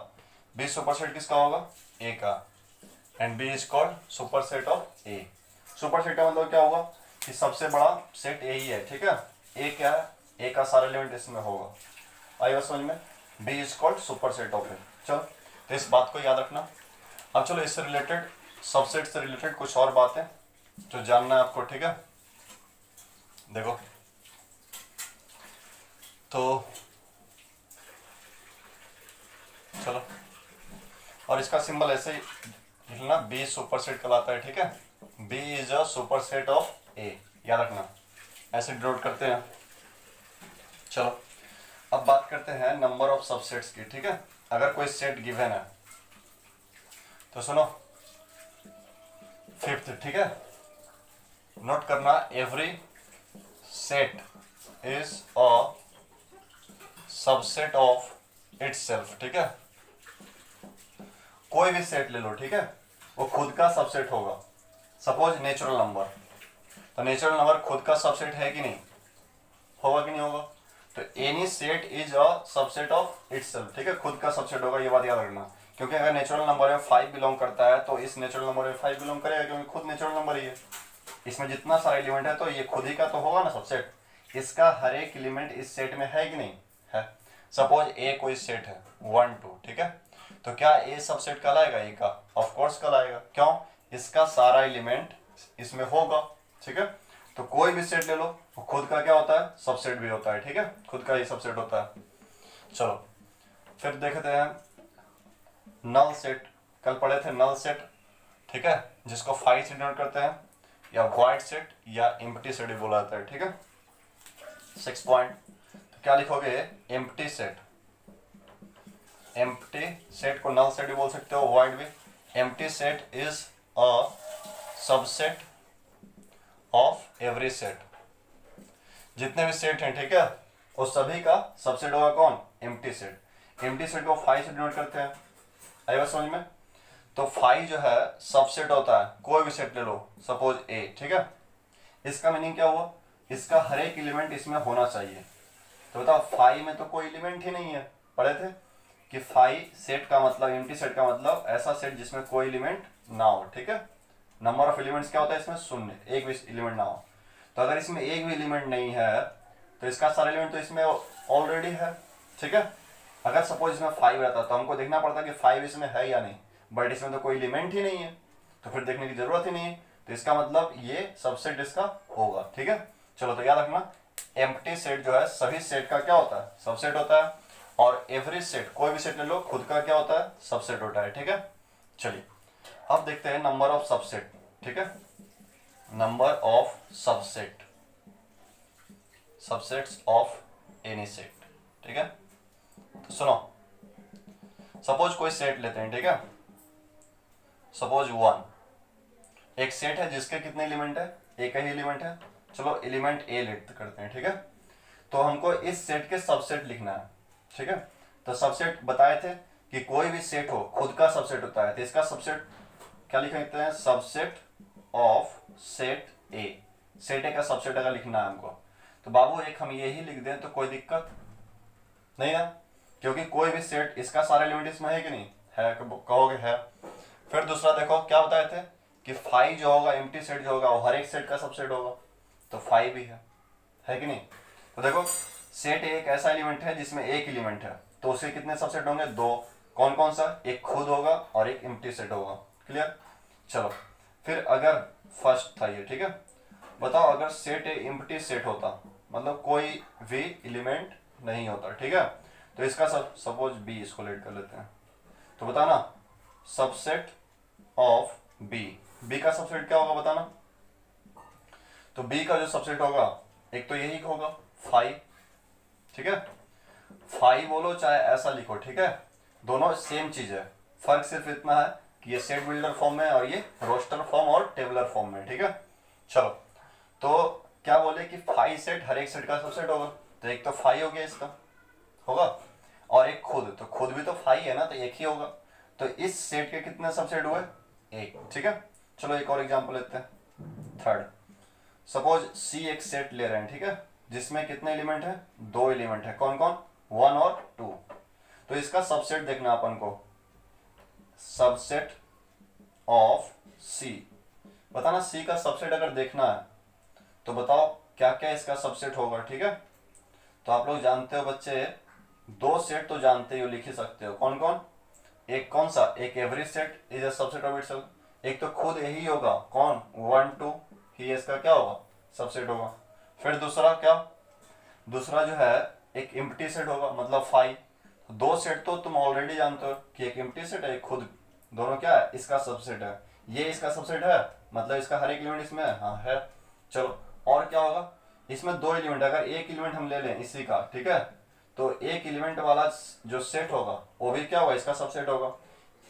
बी सुपरसेट किसका होगा, ए का, and B is called super set of A. Super set का मतलब क्या होगा कि सबसे बड़ा सेट ए ही है, ठीक है, ए क्या है, ए का सारा एलिमेंट इसमें होगा, आई बात समझ में, B is called super set of A. चलो तो इस बात को याद रखना। अब चलो इससे रिलेटेड, सबसेट से रिलेटेड कुछ और बातें जो जानना है आपको, ठीक है, देखो तो चलो, और इसका सिंबल ऐसे ही लिखना, बी सुपर सेट कहलाता है, ठीक है, B is a super set of A, याद रखना, ऐसे डिनोट करते हैं। चलो अब बात करते हैं नंबर ऑफ सबसेट्स की, ठीक है, अगर कोई सेट गिवन है तो सुनो, फिफ्थ, ठीक है, नोट करना, every set is a subset of itself, ठीक है, कोई भी सेट ले लो, ठीक है, वो खुद का सबसेट होगा। सपोज नेचुरल नंबर, तो नेचुरल नंबर खुद का सबसेट है कि नहीं, होगा कि नहीं होगा, तो any set is a subset of itself, ठीक है, खुद का सबसेट होगा, ये बात याद रखना, क्योंकि अगर नेचुरल नंबर में 5 बिलोंग करता है तो इस नेचुरल नंबर में 5 बिलोंग करेगा, क्योंकि खुद नेचुरल नंबर ही है, इसमें जितना सारा एलिमेंट है तो ये खुद ही का तो होगा ना सबसेट, इसका हर एक एलिमेंट इस सेट में है कि नहीं है। सपोज ए कोई सेट है 1 2, ठीक है, तो क्या ए सबसेट कहलाएगा ए का, ऑफ कोर्स कहलाएगा, क्यों, इसका सारा एलिमेंट इसमें होगा, ठीक है, तो कोई भी सेट ले लो वो खुद का क्या होता है, सबसेट भी होता है, ठीक है, खुद का ही सबसेट होता है। चलो फिर देखते हैं नल सेट, कल पढ़े थे नल सेट, ठीक है, जिसको 5 से डिनोट करते हैं, या वॉइड सेट या एम्प्टी सेट भी बोला जाता है, ठीक है। 6 पॉइंट, तो क्या लिखोगे, एम्प्टी सेट, एम्प्टी सेट को नल सेट भी बोल सकते हो, वॉइड भी। Empty set is a subset of every set, जितने भी सेट हैं, ठीक है, वो सभी का सबसेट होगा कौन, एम्प्टी सेट। एम्प्टी सेट को 5 से डिनोट करते हैं, आई बात समझ में, तो 5 जो है सबसेट होता है, कोई भी सेट ले लो, सपोज ए, ठीक है, इसका मीनिंग क्या हुआ, इसका हर एक एलिमेंट इसमें होना चाहिए, तो बताओ 5 में तो कोई एलिमेंट ही नहीं है, पढ़े थे कि 5 सेट का मतलब, एम्प्टी सेट का मतलब ऐसा सेट जिसमें कोई एलिमेंट ना हो, ठीक है, नंबर ऑफ एलिमेंट्स क्या होता है इसमें, शून्य, एक भी एलिमेंट ना हो, तो अगर इसमें एक भी एलिमेंट नहीं है तो इसका सारा एलिमेंट तो इसमें ऑलरेडी है, ठीक है। अगर सपोज इसमें 5 रहता तो हमको देखना पड़ता कि 5 इसमें है या नहीं, बट इसमें तो कोई एलिमेंट ही नहीं है, तो फिर देखने की जरूरत ही नहीं है, तो इसका मतलब ये सबसेट इसका होगा, ठीक है। चलो तो याद रखना, एम्प्टी सेट जो है सभी सेट का क्या होता है, सबसेट होता है, और एवरी सेट, कोई भी सेट ले लो, खुद का क्या होता है, सबसेट होता है, ठीक है। चलिए अब देखते हैं नंबर ऑफ सबसेट, ठीक है, number of subset, subsets of any set, ठीक है। तो सुनो, सपोज कोई सेट लेते हैं, ठीक है, सपोज 1, एक सेट है जिसके कितने एलिमेंट है, एक ही एलिमेंट है, चलो एलिमेंट ए लेट करते हैं, ठीक है, तो हमको इस सेट के सबसेट लिखना है, ठीक है, तो सबसेट बताए थे कि कोई भी सेट हो खुद का सबसेट होता है, तो इसका सबसेट क्या लिख सकते हैं, subset of set A, set ए का सबसेट अगर लिखना है हमको, तो बाबू एक हम यही लिख दें तो कोई दिक्कत नहीं ना, क्योंकि कोई भी सेट, इसका सारा एलिमेंट इसमें है कि नहीं है, कहोगे है। फिर दूसरा देखो क्या बताए थे कि 5 जो होगा, एम्प्टी सेट जो होगा वो हर एक सेट का सबसेट होगा, तो 5 भी है कि नहीं, तो देखो सेट एक ऐसा एलिमेंट है जिसमें एक एलिमेंट है, तो उसके कितने सबसेट होंगे, 2, कौन कौन सा, एक खुद होगा और एक एम्प्टी सेट होगा, क्लियर। चलो फिर अगर फर्स्ट था ये, ठीक है, बताओ अगर सेट ए एम्प्टी सेट होता, मतलब कोई भी एलिमेंट नहीं होता, ठीक है, तो इसका सपोज बी, इसको लेट कर लेते हैं, तो बताना सबसेट ऑफ बी, बी का सबसेट क्या होगा बताना, तो बी का जो सबसेट होगा एक तो यही होगा फाइव, ठीक है, फाइव बोलो चाहे ऐसा लिखो, ठीक है, दोनों सेम चीज है, फर्क सिर्फ इतना है कि ये सेट बिल्डर फॉर्म में और ये रोस्टर फॉर्म और टेबलर फॉर्म में, ठीक है। चलो, तो क्या बोले कि फाइव सेट हर एक सेट का सबसेट होगा, तो एक तो फाइव हो गया इसका होगा, और एक खुद, तो खुद भी तो फाइव है ना, तो एक ही होगा, तो इस सेट के कितने सबसेट हुए, एक, ठीक है। चलो एक और एग्जांपल लेते हैं, थर्ड। सपोज सी एक सेट ले रहे हैं, ठीक है, जिसमें कितने एलिमेंट है, दो एलिमेंट है, कौन कौन, वन और टू। तो इसका सबसेट देखना अपन को, सबसेट ऑफ सी, बताना सी का सबसेट अगर देखना है तो बताओ क्या क्या इसका सबसेट होगा, ठीक है। तो आप लोग जानते हो बच्चे, दो सेट तो जानते हो, लिख ही सकते हो, कौन कौन, एक कौन सा, एक average set is a subset of itself, एक तो खुद यही होगा, कौन, वन टू ही इसका क्या होगा, सबसेट होगा। फिर दूसरा क्या, दूसरा जो है एक एम्प्टी सेट होगा, मतलब फाइव। दो सेट तो तुम ऑलरेडी जानते हो कि एक एम्प्टी सेट है, एक खुद, दोनों क्या है, इसका सबसेट है, ये इसका सबसेट है, मतलब इसका हर एक एलिमेंट इसमें है, हाँ है। चलो और क्या होगा, इसमें दो एलिमेंट, अगर एक एलिमेंट हम ले लें इसी का, ठीक है, तो एक एलिमेंट वाला जो सेट होगा वो भी क्या होगा, इसका सबसेट होगा।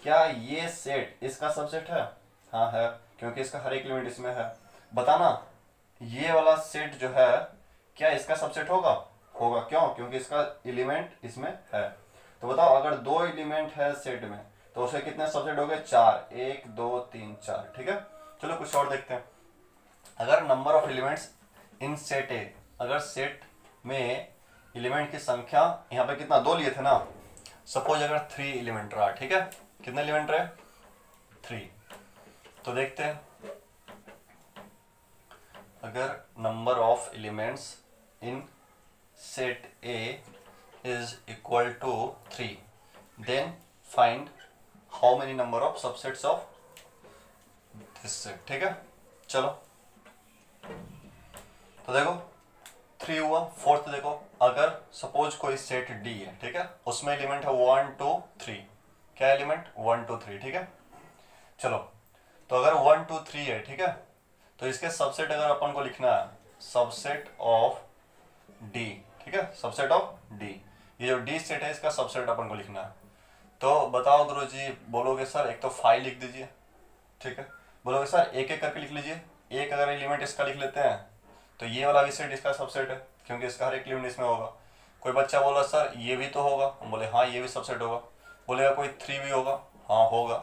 क्या ये सेट इसका सबसेट है, हाँ है, क्योंकि इसका हर एक एलिमेंट इसमें है। बताना ये वाला सेट जो है क्या इसका सबसेट होगा, होगा, क्यों, क्योंकि इसका एलिमेंट इसमें है। तो बताओ अगर दो एलिमेंट है सेट में तो उसके कितने सबसेट हो गए, चार, एक दो तीन चार, ठीक है। चलो कुछ और देखते हैं, अगर number of elements in set ए, अगर सेट में एलिमेंट की संख्या यहाँ पे कितना, दो लिए थे ना, सपोज अगर थ्री एलिमेंट रहा, ठीक है, कितने एलिमेंट रहे, थ्री। तो देखते हैं, अगर number of elements in set A is equal to three, then find how many number of subsets of this set, ठीक है। चलो तो देखो थ्री हुआ, फोर्थ देखो, अगर सपोज कोई सेट डी है, ठीक है, उसमें एलिमेंट है वन टू थ्री, क्या एलिमेंट, वन टू थ्री, ठीक है। चलो तो अगर वन टू थ्री है, ठीक है, तो इसके सबसेट अगर अपन को लिखना है, सबसेट ऑफ डी, ठीक है, सबसेट ऑफ डी, ये जो डी सेट है इसका सबसेट अपन को लिखना है। तो बताओ गुरुजी, बोलोगे सर एक तो फाइव लिख दीजिए, ठीक है, बोलोगे सर एक एक करके लिख लीजिए, एक अगर एलिमेंट इसका लिख लेते हैं तो ये वाला भी सेट इसका सबसेट है, क्योंकि इसका हर एक एलिमेंट इसमें होगा। कोई बच्चा बोला सर ये भी तो होगा, हम बोले हाँ ये भी सबसेट होगा, बोलेगा कोई थ्री भी होगा, हाँ होगा।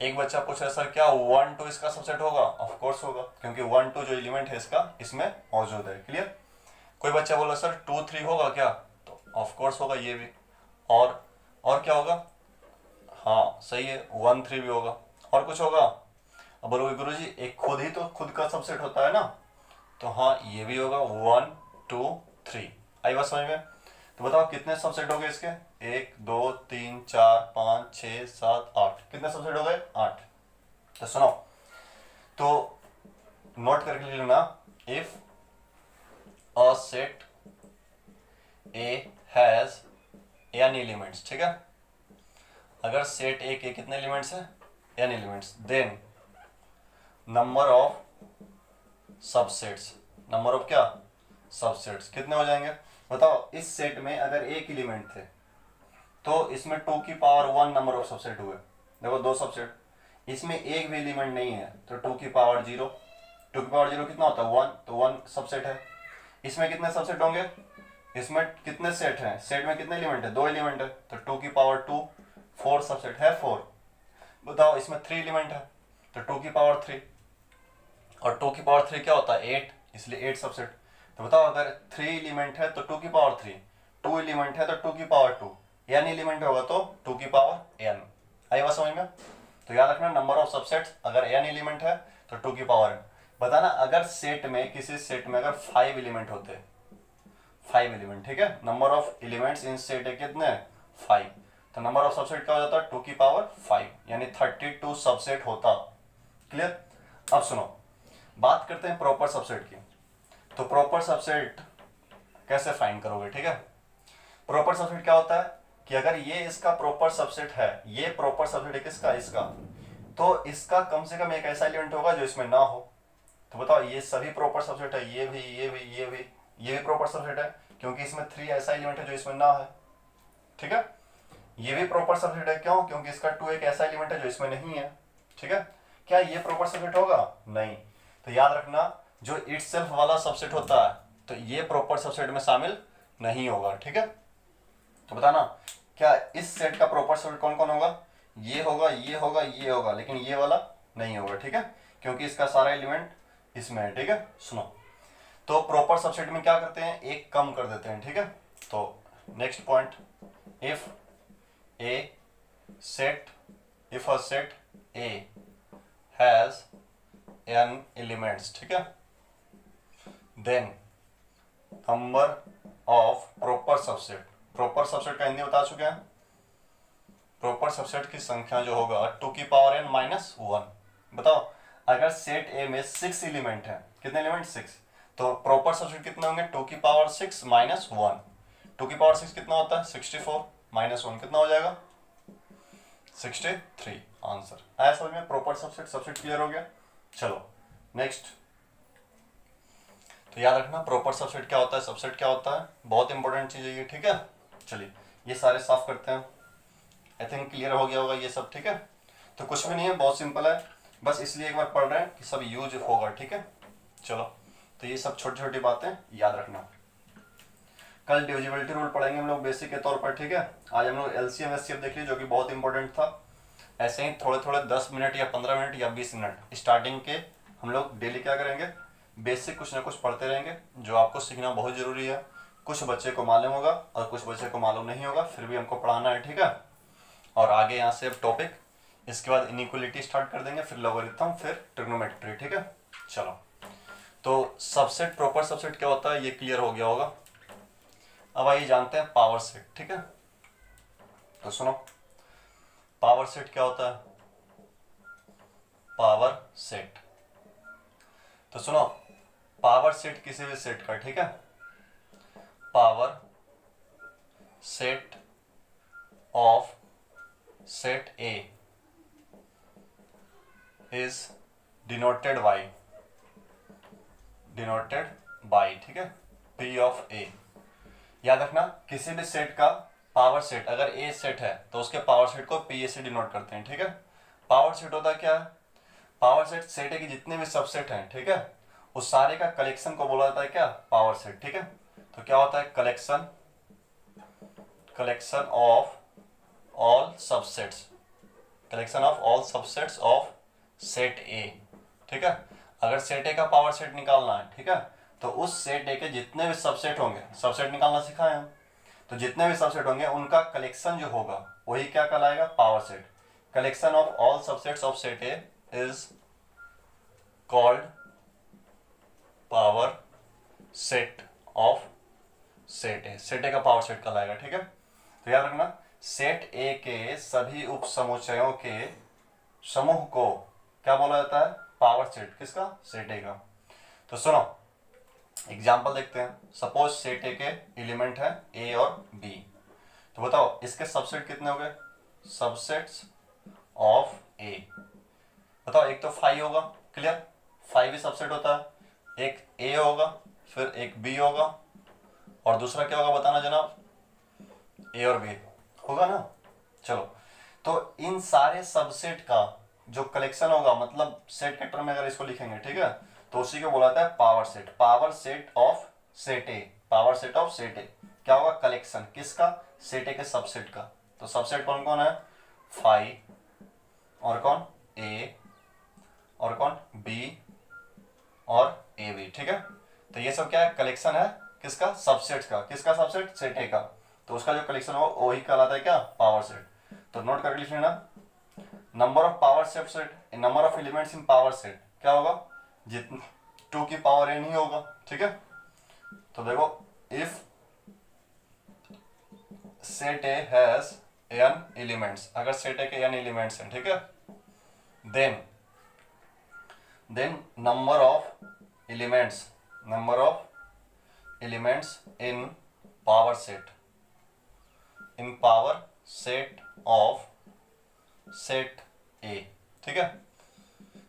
एक बच्चा पूछ रहा है सर क्या वन टू इसका सबसेट होगा, ऑफ कोर्स होगा, क्योंकि वन टू जो एलिमेंट है इसका इसमें मौजूद है, क्लियर। कोई बच्चा बोला सर टू थ्री होगा क्या, तो ऑफ कोर्स होगा ये भी, और क्या होगा, हाँ सही है, वन थ्री भी होगा, और कुछ होगा। अब बोलोगे गुरुजी एक खुद ही तो खुद का सबसेट होता है ना, तो हाँ ये भी होगा, वन टू थ्री, आई बात समझ में। तो बताओ कितने सबसेट हो गए इसके, एक दो तीन चार पाँच छः सात आठ, कितने सबसेट हो गए, आठ। तो सुनो, तो नोट करके लिख लेना, if a set A has n elements, ठीक है, अगर सेट ए के कितने एलिमेंट्स हैं, n elements, then number of subsets, number of क्या, सबसेट्स कितने हो जाएंगे। बताओ इस सेट में अगर एक एलिमेंट थे तो इसमें टू की power one number of subset हुए, देखो दो सबसेट, इसमें एक भी एलिमेंट नहीं है तो टू की पावर जीरो, टू की पावर जीरो कितना होता है, वन, तो वन सबसेट है। इसमें कितने सबसेट होंगे, इसमें कितने सेट हैं, सेट में कितने एलिमेंट है, दो एलिमेंट है, तो टू की पावर टू, फोर सबसेट है, फोर। बताओ इसमें थ्री एलिमेंट है तो टू की पावर थ्री, और टू की पावर थ्री क्या होता है, एट, इसलिए एट सबसेट। तो बताओ अगर थ्री एलिमेंट है तो टू की पावर थ्री, टू एलिमेंट है तो टू की पावर टू, एन एलिमेंट होगा तो टू की पावर एन, आई बात समझ में। तो याद रखना नंबर ऑफ सबसेट्स, अगर एन एलिमेंट है तो टू की पावर एन। बताना अगर सेट में, किसी सेट में अगर फाइव एलिमेंट होते, फाइव एलिमेंट, ठीक है, number of elements in set है कितने, फाइव, तो नंबर ऑफ सबसेट क्या हो जाता है, टू की पावर फाइव, यानी 32 सबसेट होता, क्लियर। अब सुनो, बात करते हैं प्रॉपर सबसेट की। तो प्रॉपर सबसेट कैसे फाइंड करोगे, ठीक है। प्रॉपर सबसेट क्या होता है कि अगर ये इसका प्रॉपर सबसेट है, ये प्रॉपर सबसेट है किसका, इसका, तो इसका कम से कम एक ऐसा एलिमेंट होगा जो इसमें ना हो। तो बताओ ये सभी प्रॉपर सबसेट है, ये भी, ये भी, ये भी, ये भी प्रॉपर सबसेट है क्योंकि इसमें 3 ऐसा एलिमेंट है जो इसमें ना है, ठीक है। ये भी प्रॉपर सबसेट है, क्यों? क्योंकि इसका 2 एक ऐसा एलिमेंट है जो इसमें नहीं है, ठीक है। क्या ये प्रॉपर सबसेट होगा? नहीं। तो याद रखना, जो इटसेल्फ वाला सबसेट होता है तो ये प्रॉपर सबसेट में शामिल नहीं होगा, ठीक है। तो बताना क्या इस सेट का प्रॉपर सबसेट कौन कौन होगा? ये होगा, ये होगा, ये होगा, लेकिन ये वाला नहीं होगा, ठीक है, क्योंकि इसका सारा एलिमेंट इसमें है, ठीक है। सुनो, तो प्रॉपर सबसेट में क्या करते हैं, एक कम कर देते हैं, ठीक है। तो next point, if a set A has n elements, ठीक है, then number of proper subset, proper subset का हिंदी बता चुके हैं। प्रॉपर सबसेट की संख्या जो होगा 2 की पावर n माइनस 1। बताओ, अगर सेट ए में 6 एलिमेंट है, कितने एलिमेंट? 6, तो प्रॉपर सबसेट कितने होंगे? 2 की पावर 6 माइनस 1। 2 की पावर 6 कितना होता है? 64 माइनस 1 कितना हो जाएगा? 63। आंसर आया समझ में? प्रॉपर सबसेट, सबसेट क्लियर हो गया। चलो नेक्स्ट, तो याद रखना प्रॉपर सबसेट क्या होता है, सबसेट क्या होता है, बहुत इंपॉर्टेंट चीज है ये, ठीक है। चलिए ये सारे साफ करते हैं। आई थिंक क्लियर हो गया होगा ये सब, ठीक है। तो कुछ भी नहीं है, बहुत सिंपल है, बस इसलिए एक बार पढ़ रहे हैं कि सब यूज होगा, ठीक है। चलो, तो ये सब छोटी छोटी बातें याद रखना। कल डिविजिबिलिटी रूल पढ़ेंगे हम लोग बेसिक के तौर पर, ठीक है। आज हम लोग एलसीएम एचसीएफ देख लिए जो कि बहुत इंपॉर्टेंट था। ऐसे ही थोड़े थोड़े 10 मिनट या 15 मिनट या 20 मिनट स्टार्टिंग के हम लोग डेली क्या करेंगे, बेसिक कुछ ना कुछ पढ़ते रहेंगे, जो आपको सीखना बहुत जरूरी है। कुछ बच्चे को मालूम होगा और कुछ बच्चे को मालूम नहीं होगा, फिर भी हमको पढ़ाना है, ठीक है। और आगे यहाँ से अब टॉपिक, इसके बाद इनइक्वलिटी स्टार्ट कर देंगे, फिर लॉगरिथम, फिर ट्रिग्नोमेट्री, ठीक है। चलो, तो सबसेट, प्रॉपर सबसेट क्या होता है ये क्लियर हो गया होगा। अब आइए जानते हैं पावर सेट, ठीक है। तो सुनो, पावर सेट क्या होता है? पावर सेट, तो सुनो, पावर सेट किसी भी सेट का, ठीक है, power set of set A is denoted bye, ठीक है, पी ऑफ ए। याद रखना, किसी भी सेट का पावर सेट, अगर ए सेट है तो उसके पावर सेट को पी ए से डिनोट करते हैं, ठीक है। पावर सेट होता क्या है? पावर सेट सेट है कि जितने भी सबसेट हैं, ठीक है, उस सारे का कलेक्शन को बोला जाता है क्या? पावर सेट, ठीक है। तो क्या होता है? Collection of all subsets, collection of all subsets of set A, ठीक है। अगर सेट ए का पावर सेट निकालना है, ठीक है, तो उस सेट ए के जितने भी सबसेट होंगे, सबसेट निकालना सिखाए हम, तो जितने भी सबसेट होंगे उनका कलेक्शन जो होगा वही क्या कहलाएगा? Power set. Collection of all subsets of set A is called power set of set A. Set ए का पावर सेट कहलाएगा, ठीक है। तो याद रखना, सेट ए के सभी उप समुच्चयों के समूह को क्या बोला जाता है? Power set. किसका? सेट ए का। तो सुनो, एग्जाम्पल देखते हैं। सपोज सेट ए के एलिमेंट है ए और बी, तो बताओ इसके सबसेट कितने हो गए? सबसेट्स ऑफ ए, बताओ। एक तो 5 होगा, क्लियर, 5 भी सबसेट होता है। एक ए होगा, फिर एक बी होगा, और दूसरा क्या होगा बताना जनाब? ए और बी होगा ना। चलो, तो इन सारे सबसेट का जो कलेक्शन होगा, मतलब सेट के टर्म में अगर इसको लिखेंगे, ठीक है, तो उसी को बोला जाता है power set. Power set of set A, power set of set ए क्या होगा? कलेक्शन किसका? सेट ए के सबसेट का। तो सबसेट कौन कौन है? 5, और कौन? ए, और कौन? बी, और ए बी, ठीक है। तो ये सब क्या है? कलेक्शन है किसका? सबसेट्स का। किसका सबसेट? सेट ए का। तो उसका जो कलेक्शन होगा वही कहलाता है क्या? Power set. तो नोट करके लिख लेना, number of power subset, number of elements in power set क्या होगा? जितने 2 की पावर n ही होगा, ठीक है। तो देखो, if set A has n elements, अगर सेट ए के n एलिमेंट्स हैं, ठीक है, then number of elements in power set of set A, ठीक है,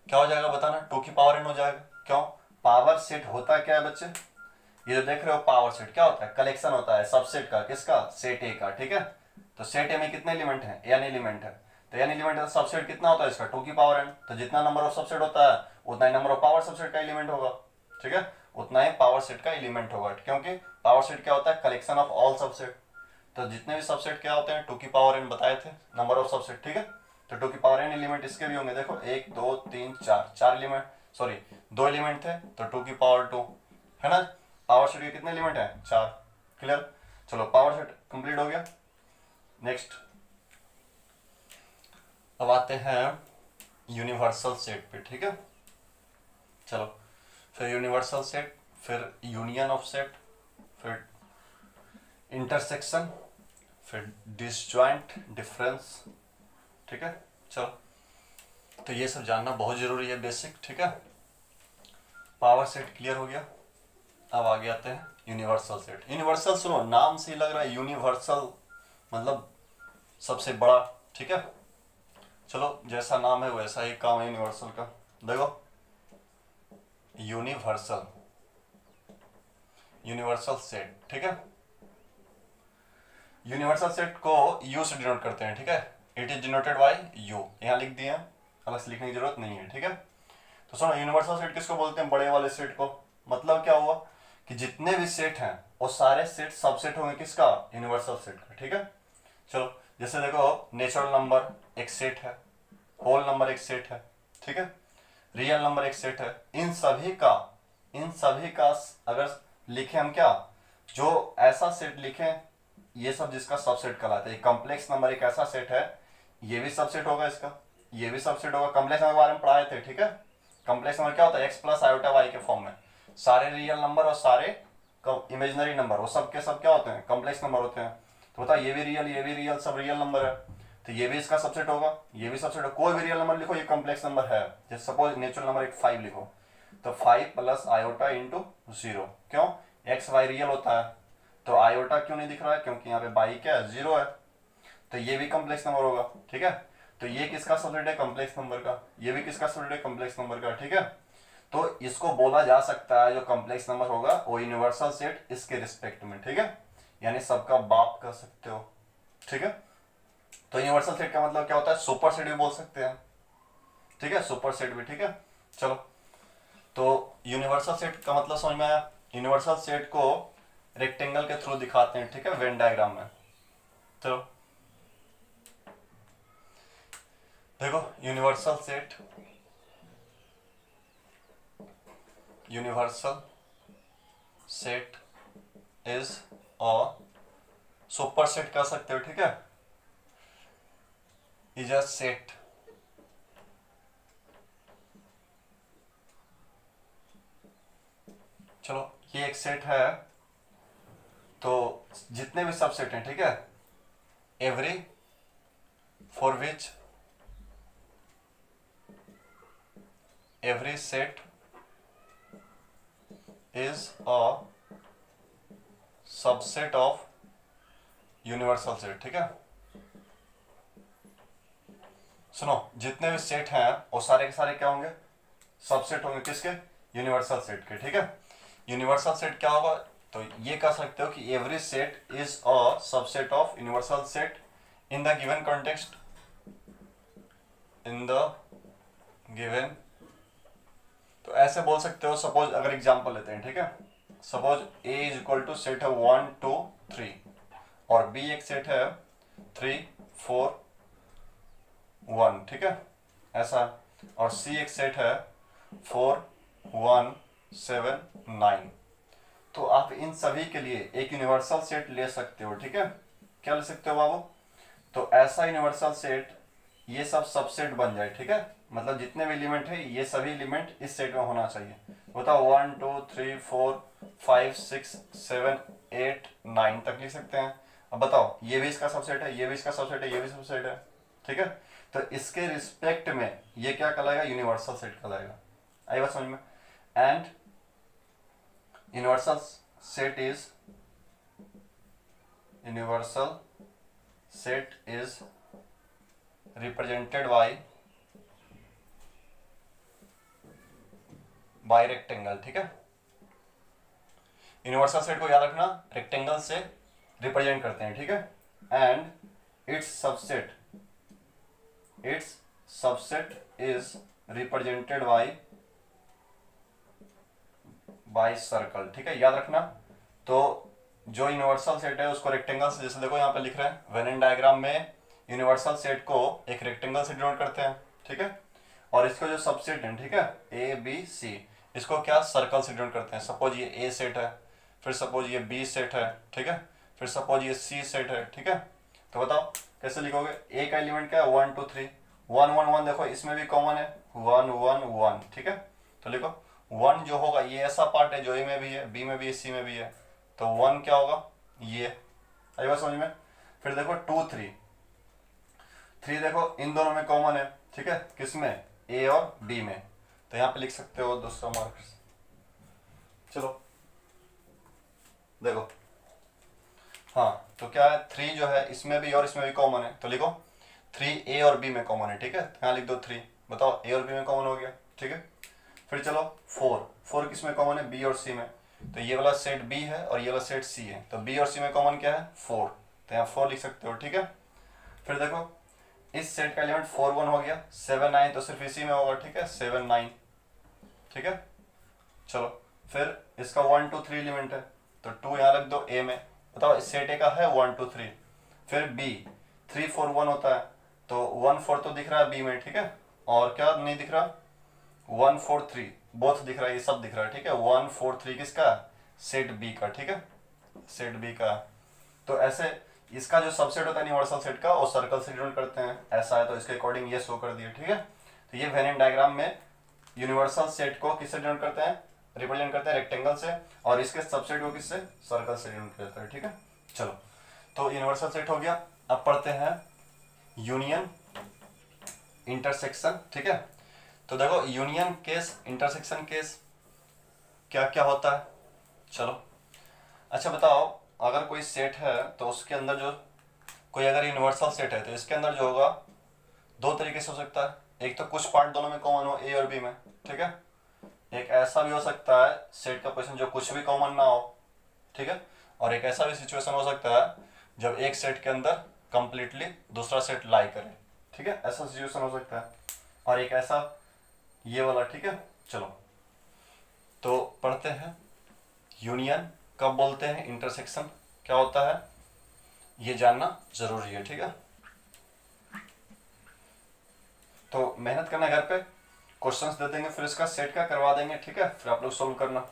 क्या हो जाएगा बताना? 2 की पावर n हो जाएगा। क्यों? पावर सेट होता क्या है बच्चे? ये जो देख रहे हो पावर सेट क्या होता है, कलेक्शन होता है सबसेट का, किसका, सेट ए का, ठीक है। तो सेट ए में कितने एलिमेंट हैं, एन एलिमेंट है, तो एन एलिमेंट है तो सबसेट कितना होता है इसका, 2 की पावर n। तो जितना नंबर ऑफ सबसेट होता है उतना ही नंबर ऑफ पावर सबसेट का एलिमेंट होगा, ठीक है, उतना ही पावर सेट का एलिमेंट होगा, क्योंकि पावर सेट क्या होता है, कलेक्शन ऑफ ऑल सबसेट। तो जितने भी सबसेट क्या होते हैं 2 की पावर n बताए थे नंबर ऑफ सबसेट, ठीक है। तो 2 की पावर n एलिमेंट इसके भी होंगे, देखो 1 2 3 4, 4 एलिमेंट, सॉरी 2 एलिमेंट थे तो 2 की पावर 2 है ना। पावर सेट के कितने एलिमेंट हैं, 4। क्लियर, चलो पावर सेट कंप्लीट हो गया। नेक्स्ट अब आते हैं यूनिवर्सल सेट पे, ठीक है। चलो फिर यूनिवर्सल सेट, फिर यूनियन ऑफ सेट, फिर इंटरसेक्शन, फिर डिसजॉइंट डिफरेंस, ठीक है। चलो तो ये सब जानना बहुत जरूरी है, बेसिक, ठीक है। पावर सेट क्लियर हो गया। अब आगे आते हैं यूनिवर्सल सेट। यूनिवर्सल सुनो, नाम से ही लग रहा है यूनिवर्सल मतलब सबसे बड़ा, ठीक है। चलो जैसा नाम है वैसा ही काम है यूनिवर्सल का। देखो यूनिवर्सल, यूनिवर्सल सेट, ठीक है। यूनिवर्सल सेट को यू से डिनोट करते हैं, ठीक है। It is denoted bye you, यहाँ लिख दिए हैं, अलग से लिखने की जरूरत नहीं है, ठीक है। तो सुनो यूनिवर्सल सेट किसको बोलते हैं, बड़े वाले सेट को। मतलब क्या हुआ कि जितने भी सेट हैं वो सारे सेट सबसेट होंगे किसका, यूनिवर्सल सेट का, ठीक है। चलो जैसे देखो नेचुरल नंबर एक सेट है, होल नंबर एक सेट है, ठीक है, रियल नंबर एक सेट है। इन सभी का अगर लिखें हम क्या, जो ऐसा सेट लिखें ये सब जिसका सबसेट कहलाता है। कॉम्प्लेक्स नंबर एक ऐसा सेट है, ये भी सबसेट होगा इसका, ये भी सबसेट होगा। कॉम्प्लेक्स नंबर के बारे में पढ़ाए थे, ठीक है। कॉम्प्लेक्स नंबर क्या होता है, एक्स प्लस आयोटा वाई के फॉर्म में। सारे रियल नंबर और सारे इमेजिनरी नंबर वो सब के सब क्या होते हैं, कॉम्प्लेक्स नंबर होते हैं। तो बताओ ये भी रियल सब रियल नंबर है, तो ये भी इसका सबसेट होगा, ये भी सबसेट होगा। कोई भी रियल नंबर लिखो ये कॉम्प्लेक्स नंबर है। जैसे सपोज नेचुरल नंबर एक 5 लिखो, तो 5 प्लस आयोटा इंटू 0, क्यों, एक्स वाई रियल होता है, तो आयोटा क्यों नहीं दिख रहा है, क्योंकि यहाँ पे बाई क्या है, 0 है, तो ये भी कॉम्प्लेक्स नंबर होगा, ठीक है। तो ये किसका सबसेट है, कॉम्प्लेक्स नंबर का, ये भी किसका सबसेट है, कॉम्प्लेक्स नंबर का, ठीक है। तो इसको बोला जा सकता है जो कॉम्प्लेक्स नंबर होगा वो यूनिवर्सल सेट इसके रिस्पेक्ट में, ठीक है, यानी सबका बाप कह सकते हो, ठीक है। तो यूनिवर्सल सेट का मतलब क्या होता है, सुपर सेट भी बोल सकते हैं, ठीक है, सुपर सेट भी, ठीक है। चलो तो यूनिवर्सल सेट का मतलब समझ में आया। यूनिवर्सल सेट को रेक्टेंगल के थ्रू दिखाते हैं, ठीक है, वेन डायग्राम में। तो देखो universal set, universal set is a super set कह सकते हो, ठीक है, इज अ सेट चलो ये एक सेट है, तो जितने भी सबसेट हैं, ठीक है, every for which every set is a subset of universal set, ठीक है। सुनो जितने भी सेट हैं वो सारे के सारे क्या होंगे, सबसेट होंगे किसके, यूनिवर्सल सेट के, ठीक है। यूनिवर्सल सेट क्या होगा, तो ये कह सकते हो कि every set is a subset of universal set in the given context, in the given. तो ऐसे बोल सकते हो, सपोज अगर एग्जांपल लेते हैं, ठीक है, suppose A is equal to set है 1 2 3 और बी एक सेट है 3 4 1, ठीक है, ऐसा, और सी एक सेट है 4 1 7 9। तो आप इन सभी के लिए एक यूनिवर्सल सेट ले सकते हो, ठीक है। क्या ले सकते हो बाबू, तो ऐसा यूनिवर्सल सेट ये सब सबसेट बन जाए, ठीक है, मतलब जितने भी एलिमेंट है ये सभी एलिमेंट इस सेट में होना चाहिए। बताओ 1 2 3 4 5 6 7 8 9 तक लिख सकते हैं। अब बताओ ये भी इसका सबसेट है, ये भी इसका सबसेट है, ये भी सबसेट है, ठीक है। तो इसके रिस्पेक्ट में ये क्या कहलाएगा, यूनिवर्सल सेट कहलाएगा। आई बात समझ में। And universal set is represented by rectangle, ठीक है। यूनिवर्सल सेट को याद रखना रेक्टेंगल से रिप्रेजेंट करते हैं, ठीक है। And it's subset is represented by circle, ठीक है, याद रखना। तो जो यूनिवर्सल सेट है उसको रेक्टेंगल से, जैसे देखो यहाँ पे लिख रहे हैं वेन डायग्राम में यूनिवर्सल सेट को एक रेक्टेंगल से डिनोट करते हैं, ठीक है। और इसको जो सबसेट है, ठीक है, ए बी सी, इसको क्या सर्कल से डिनोट करते हैं। सपोज ये ए सेट है, फिर सपोज ये बी सेट है, ठीक है, फिर सपोज ये सी सेट है, ठीक है। तो बताओ कैसे लिखोगे। ए का एलिमेंट क्या है 1 2 3, 1 1 1, देखो इसमें भी कॉमन है 1 1 1, ठीक है। तो लिखो 1 जो होगा ये ऐसा पार्ट है जो ए में भी है, बी में भी है, सी में भी है, तो 1 क्या होगा ये, आई बात समझ में। फिर देखो 2 3, 3 देखो इन दोनों में कॉमन है, ठीक है, किसमें, ए और बी में, तो यहाँ पे लिख सकते हो दूसरा मार्कर से। चलो देखो, हाँ तो क्या है 3 जो है इसमें भी और इसमें भी कॉमन है, तो लिखो 3 ए और बी में कॉमन है, ठीक है, यहाँ लिख दो 3, बताओ ए और बी में कॉमन हो गया, ठीक है। फिर चलो 4 किस में कॉमन है, बी और सी में, तो ये वाला सेट बी है और ये वाला सेट सी है, तो बी और सी में कॉमन क्या है 4, तो यहाँ 4 लिख सकते हो, ठीक है। फिर देखो इस सेट का एलिमेंट 4 1 हो गया, 7 9 तो सिर्फ इसी में होगा, ठीक है, 7 9, ठीक है। चलो फिर इसका 1 2 3 एलिमेंट है, तो 2 यहाँ रख दो ए में, बताओ इस सेट ए का है 1 2 3। फिर बी 3 4 1 होता है, तो 1 4 तो दिख रहा है बी में, ठीक है, और क्या नहीं दिख रहा 1 4 3 बोथ दिख रहा है, ये सब दिख रहा है, ठीक है। 1 4 3 किसका, सेट बी का, ठीक है, सेट बी का। तो ऐसे इसका जो सबसेट होता है यूनिवर्सल सेट का वो सर्कल से डिनोट करते हैं, ऐसा है तो इसके अकॉर्डिंग ये शो कर दिया, ठीक है। तो ये वेन एन डायग्राम में यूनिवर्सल सेट को किससे डिनोट करते हैं, रिप्रेजेंट करते हैं रेक्टेंगल से, और इसके सबसेट को किससे, सर्कल से डिनोट करते हैं, ठीक है। चलो तो यूनिवर्सल सेट हो गया। अब पढ़ते हैं यूनियन इंटरसेक्शन, ठीक है। तो देखो यूनियन केस, इंटरसेक्शन केस क्या क्या होता है, चलो अच्छा बताओ। अगर कोई सेट है तो उसके अंदर जो कोई अगर यूनिवर्सल सेट है तो इसके अंदर जो होगा दो तरीके से हो सकता है। एक तो कुछ पार्ट दोनों में कॉमन हो ए और बी में, ठीक है। एक ऐसा भी हो सकता है सेट का पोजीशन जो कुछ भी कॉमन ना हो, ठीक है। और एक ऐसा भी सिचुएशन हो सकता है जब एक सेट के अंदर कंप्लीटली दूसरा सेट लाई करे, ठीक है, ऐसा सिचुएशन हो सकता है। और एक ऐसा ये वाला, ठीक है। चलो तो पढ़ते हैं यूनियन कब बोलते हैं, इंटरसेक्शन क्या होता है, ये जानना जरूरी है, ठीक है। तो मेहनत करना घर पे, क्वेश्चंस दे देंगे फिर इसका सेट का करवा देंगे, ठीक है, फिर आप लोग सोल्व करना।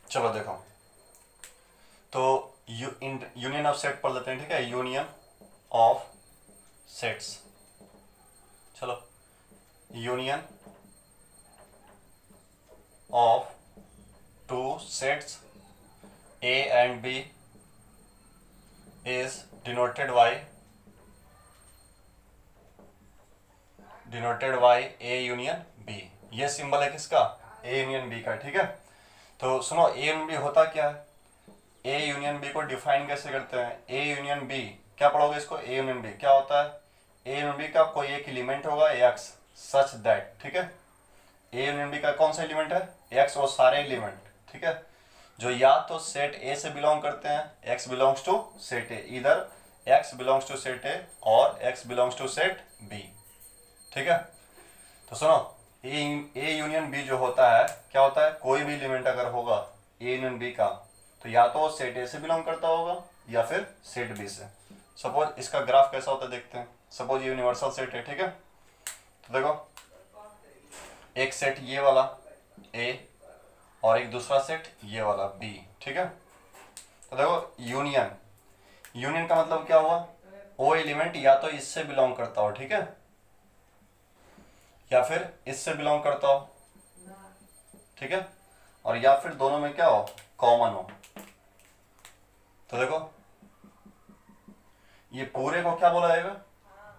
चलो देखो तो यूनियन ऑफ सेट पढ़ लेते हैं, ठीक है, यूनियन ऑफ सेट्स। चलो union of two sets A and B is denoted by A union B। ये सिंबल है किसका, A यूनियन B का, ठीक है। तो सुनो A यूनियन B होता क्या है, A यूनियन B को डिफाइन कैसे करते हैं, A यूनियन B क्या पढ़ोगे इसको, A यूनियन B क्या होता है, A यूनियन B का कोई एक एलिमेंट होगा X सच दैट, ठीक है। A यूनियन B का कौन सा एलिमेंट है X, वो सारे एलिमेंट, ठीक है, जो या तो सेट ए से बिलोंग करते हैं, x belongs to set A, इधर x belongs to set A और x belongs to set B, ठीक है। तो सुनो ए यूनियन बी जो होता है क्या होता है, कोई भी एलिमेंट अगर होगा ए यूनियन बी का तो या तो सेट ए से बिलोंग करता होगा या फिर सेट बी से। सपोज इसका ग्राफ कैसा होता है देखते हैं। सपोज ये यूनिवर्सल सेट है, ठीक है, तो देखो एक सेट ये वाला ए और एक दूसरा सेट ये वाला बी, ठीक है। तो देखो यूनियन का मतलब क्या हुआ, वो एलिमेंट या तो इससे बिलोंग करता हो, ठीक है, या फिर इससे बिलोंग करता हो, ठीक है, और या फिर दोनों में क्या हो, कॉमन हो। तो देखो ये पूरे को क्या बोला जाएगा,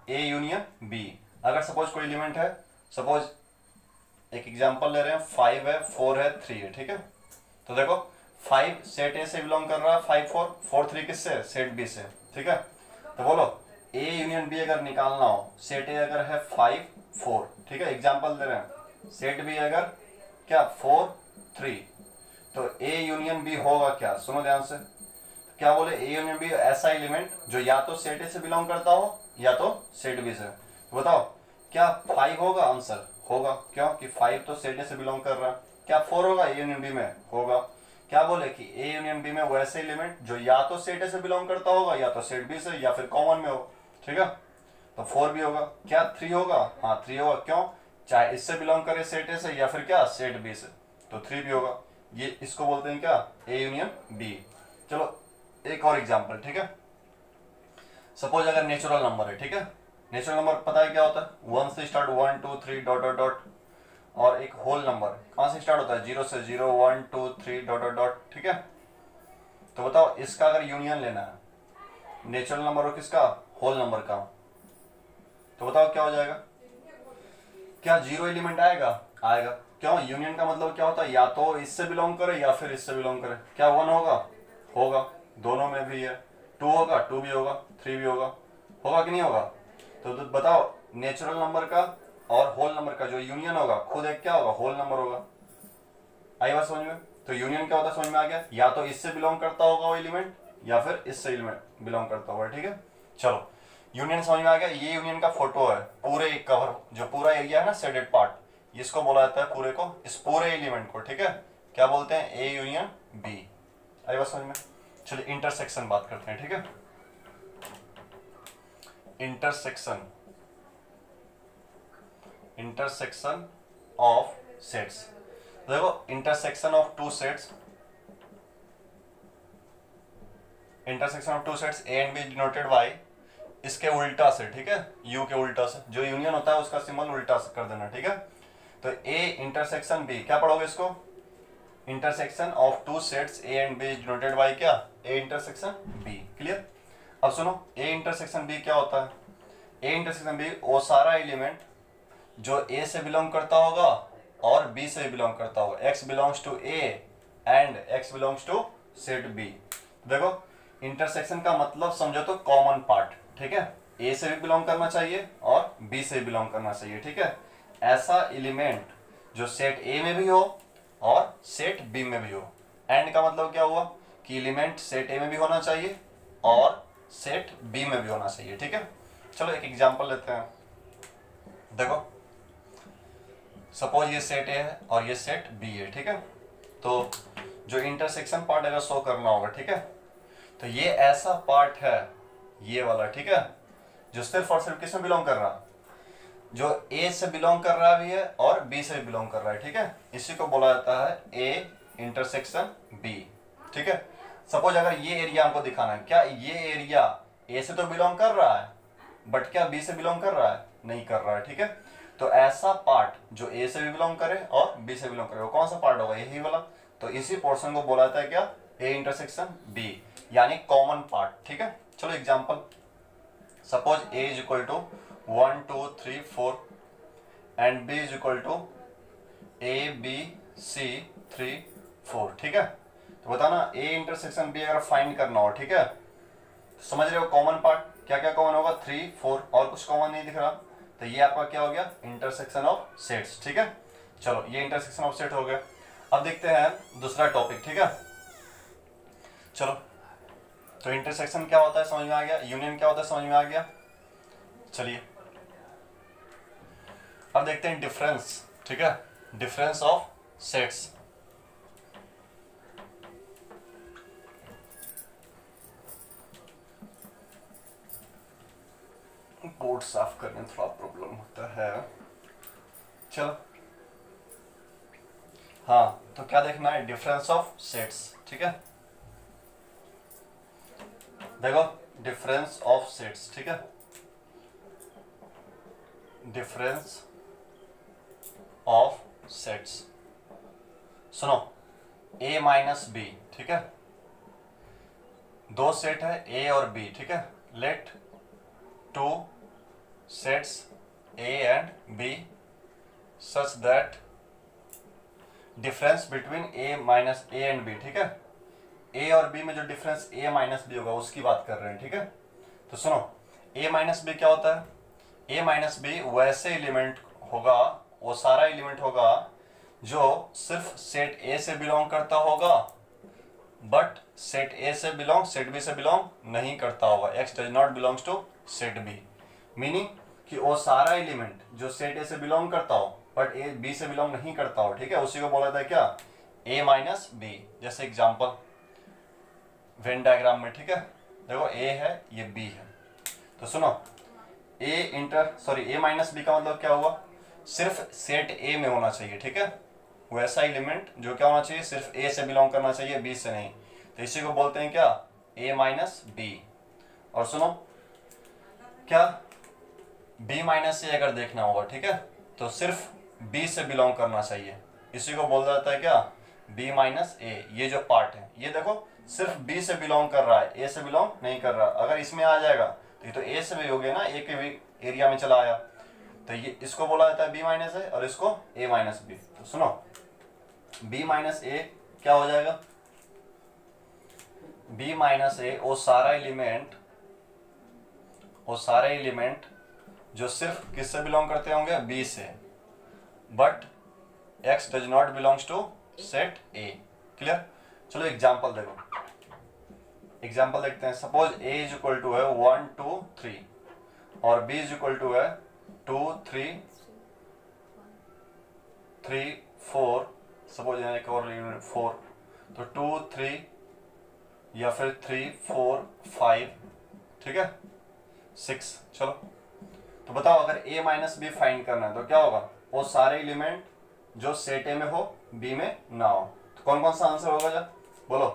ए यूनियन बी। अगर सपोज कोई एलिमेंट है, सपोज एक एग्जांपल ले रहे हैं 5 है 4 है 3 है, ठीक है। तो देखो 5 सेट ए से बिलोंग कर रहा है, 5 4 4 3 किससे, सेट बी से, ठीक है। तो बोलो ए यूनियन बी अगर निकालना हो, सेट ए अगर है 5 4, ठीक है, एग्जांपल दे रहे हैं, सेट बी अगर क्या 4 3, तो ए यूनियन बी होगा क्या, सुनो ध्यान से, क्या बोले, ए यूनियन बी ऐसा एलिमेंट जो या तो सेट ए से बिलोंग करता हो या तो सेट बी से। तो बताओ क्या 5 होगा, आंसर होगा, क्यों कि 5 तो सेट ए से बिलोंग कर रहा है। क्या 4 होगा ए यूनियन बी में, होगा। क्या बोले कि ए यूनियन बी में वैसे एलिमेंट जो या तो सेट ए से बिलोंग करता होगा या तो सेट बी से या फिर कॉमन में हो, ठीक है, तो 4 भी होगा। क्या 3 होगा, हाँ 3 होगा, क्यों, चाहे इससे बिलोंग करे सेट ए से या फिर क्या सेट बी से, तो 3 भी होगा। ये इसको बोलते हैं क्या, ए यूनियन बी। चलो एक और एग्जांपल, ठीक है, सपोज अगर नेचुरल नंबर है, ठीक है, नेचुरल नंबर पता है क्या होता है, 1 से स्टार्ट 1 2 3 डॉट डॉट डॉट, और एक होल नंबर कहां से स्टार्ट होता है, 0 से 0 1 2 3 डॉट डॉट डॉट, ठीक है। तो बताओ इसका अगर यूनियन लेना है, नेचुरल नंबर और किसका, होल नंबर का, तो बताओ क्या हो जाएगा, क्या 0 एलिमेंट आएगा, आएगा, क्यों, यूनियन का मतलब क्या होता है, या तो इससे बिलोंग करे या फिर इससे बिलोंग करे। क्या 1 होगा, होगा, दोनों में भी है। 2 होगा, 2 भी होगा, 3 भी होगा, होगा कि नहीं होगा। तो बताओ नेचुरल नंबर का और होल नंबर का जो यूनियन होगा, खुद एक क्या होगा, होल नंबर होगा। आई बात समझ में। तो यूनियन क्या होता है समझ में आ गया, या तो इससे बिलोंग करता होगा वो एलिमेंट या फिर इससे एलिमेंट बिलोंग करता होगा, ठीक है। चलो यूनियन समझ में आ गया। ये यूनियन का फोटो है, पूरे कवर जो पूरा एरिया है ना शेडेड पार्ट, इसको बोला जाता है पूरे को, इस पूरे एलिमेंट को, ठीक है, क्या बोलते हैं, ए यूनियन बी। आई बात समझ में। चलिए इंटरसेक्शन बात करते हैं, ठीक है, इंटरसेक्शन ऑफ सेट्स। देखो intersection of two sets, intersection of two sets A and B denoted by, इसके उल्टा से, ठीक है, यू के उल्टा से, जो यूनियन होता है उसका सिंबल उल्टा से कर देना, ठीक है। तो ए इंटरसेक्शन बी, क्या पढ़ोगे इसको, intersection of two sets A and B denoted by क्या, ए इंटरसेक्शन बी। क्लियर। अब सुनो ए इंटरसेक्शन बी क्या होता है, ए इंटरसेक्शन बी वो सारा एलिमेंट जो ए से बिलोंग करता होगा और बी से बिलोंग करता होगा, x belongs to A and x belongs to set B. देखो इंटरसेक्शन का मतलब समझो तो कॉमन पार्ट, ठीक है, ए से भी बिलोंग करना चाहिए और बी से भी बिलोंग करना चाहिए, ठीक है। ऐसा एलिमेंट जो सेट ए में भी हो और सेट बी में भी हो। एंड का मतलब क्या हुआ कि एलिमेंट सेट ए में भी होना चाहिए और सेट बी में भी होना चाहिए, ठीक है। चलो एक एग्जांपल लेते हैं। देखो सपोज ये सेट ए है और ये सेट बी है, ठीक है। तो जो इंटरसेक्शन पार्ट अगर शो करना होगा, ठीक है, तो ये ऐसा पार्ट है ये वाला, ठीक है, जो सिर्फ और सिर्फ किसमें बिलोंग कर रहा है, जो ए से बिलोंग कर रहा भी है और बी से भी बिलोंग कर रहा है, ठीक है। इसी को बोला जाता है ए इंटरसेक्शन बी, ठीक है। सपोज अगर ये एरिया हमको दिखाना है, क्या ये एरिया ए से तो बिलोंग कर रहा है बट क्या बी से बिलोंग कर रहा है, नहीं कर रहा है, ठीक है। तो ऐसा पार्ट जो ए से भी बिलोंग करे और बी से बिलोंग करे, वो कौन सा पार्ट होगा, यही वाला। तो इसी पोर्शन को बोला जाता है क्या, ए इंटरसेक्शन बी, यानी कॉमन पार्ट, ठीक है। चलो example, suppose A is equal to 1 2 3 4 and B is equal to A B C 3 4, ठीक है। तो बताना ए इंटरसेक्शन बी अगर फाइंड करना हो, ठीक है, तो समझ रहे हो कॉमन पार्ट क्या क्या कॉमन होगा, 3 4 और कुछ कॉमन नहीं दिख रहा, तो ये आपका क्या हो गया, इंटरसेक्शन ऑफ सेट्स, ठीक है। चलो ये इंटरसेक्शन ऑफ सेट हो गया। अब देखते हैं दूसरा टॉपिक, ठीक है। चलो तो इंटरसेक्शन क्या होता है समझ में आ गया, यूनियन क्या होता है समझ में आ गया। चलिए अब देखते हैं डिफरेंस, ठीक है, डिफरेंस ऑफ सेट्स। बोर्ड साफ करने में थोड़ा प्रॉब्लम होता है। चलो हाँ, तो क्या देखना है, डिफरेंस ऑफ सेट्स, ठीक है। देखो डिफरेंस ऑफ सेट्स, ठीक है, डिफरेंस ऑफ सेट्स। सुनो ए माइनस बी, ठीक है, दो सेट है ए और बी, ठीक है। Let two sets A and B such that difference between A minus A and B, ठीक है। A और B में जो डिफरेंस A माइनस B होगा उसकी बात कर रहे हैं, ठीक है। तो सुनो ए माइनस बी क्या होता है? ए माइनस बी वैसे एलिमेंट होगा, वो सारा एलिमेंट होगा जो सिर्फ सेट ए से बिलोंग करता होगा, बट सेट ए से बिलोंग सेट बी से बिलोंग नहीं करता होगा। X does not belongs to set B, meaning कि वो सारा एलिमेंट जो सेट ए से बिलोंग करता हो बट ए बी से बिलोंग नहीं करता हो, ठीक है, उसी को बोला जाता है क्या? ए माइनस बी। जैसे एग्जांपल वेन डायग्राम में, ठीक है, देखो ए है, ये बी है, तो सुनो ए माइनस बी का मतलब क्या हुआ? सिर्फ सेट ए में होना चाहिए, ठीक है, वैसा एलिमेंट जो क्या होना चाहिए? सिर्फ ए से बिलोंग करना चाहिए, बी से नहीं। तो इसी को बोलते हैं क्या? ए माइनस बी। और सुनो क्या, बी माइनस ए अगर देखना होगा, ठीक है, तो सिर्फ बी से बिलोंग करना चाहिए, इसी को बोला जाता है क्या? बी माइनस ए। ये जो पार्ट है ये देखो सिर्फ बी से बिलोंग कर रहा है, ए से बिलोंग नहीं कर रहा। अगर इसमें आ जाएगा तो ये तो ए से भी हो गया ना, ए के भी एरिया में चला आया, तो ये इसको बोला जाता है बी माइनस ए और इसको ए माइनस बी। तो सुनो बी माइनस ए क्या हो जाएगा? बी माइनस ए वो सारा एलिमेंट जो सिर्फ किससे बिलोंग करते होंगे? बी से, but x does not belongs to set A. Clear? चलो एग्जांपल देखो, एग्जांपल देखते हैं। Suppose A is equal to है 1 2 3 और बी इज इक्वल टू है 2 3 3 4, सपोज एक और 4, तो 2 3 या फिर 3 4 5, ठीक है, 6। चलो तो बताओ अगर a माइनस बी फाइंड करना है तो क्या होगा? वो सारे एलिमेंट जो सेट ए में हो बी में ना हो, तो कौन कौन सा आंसर होगा? जब बोलो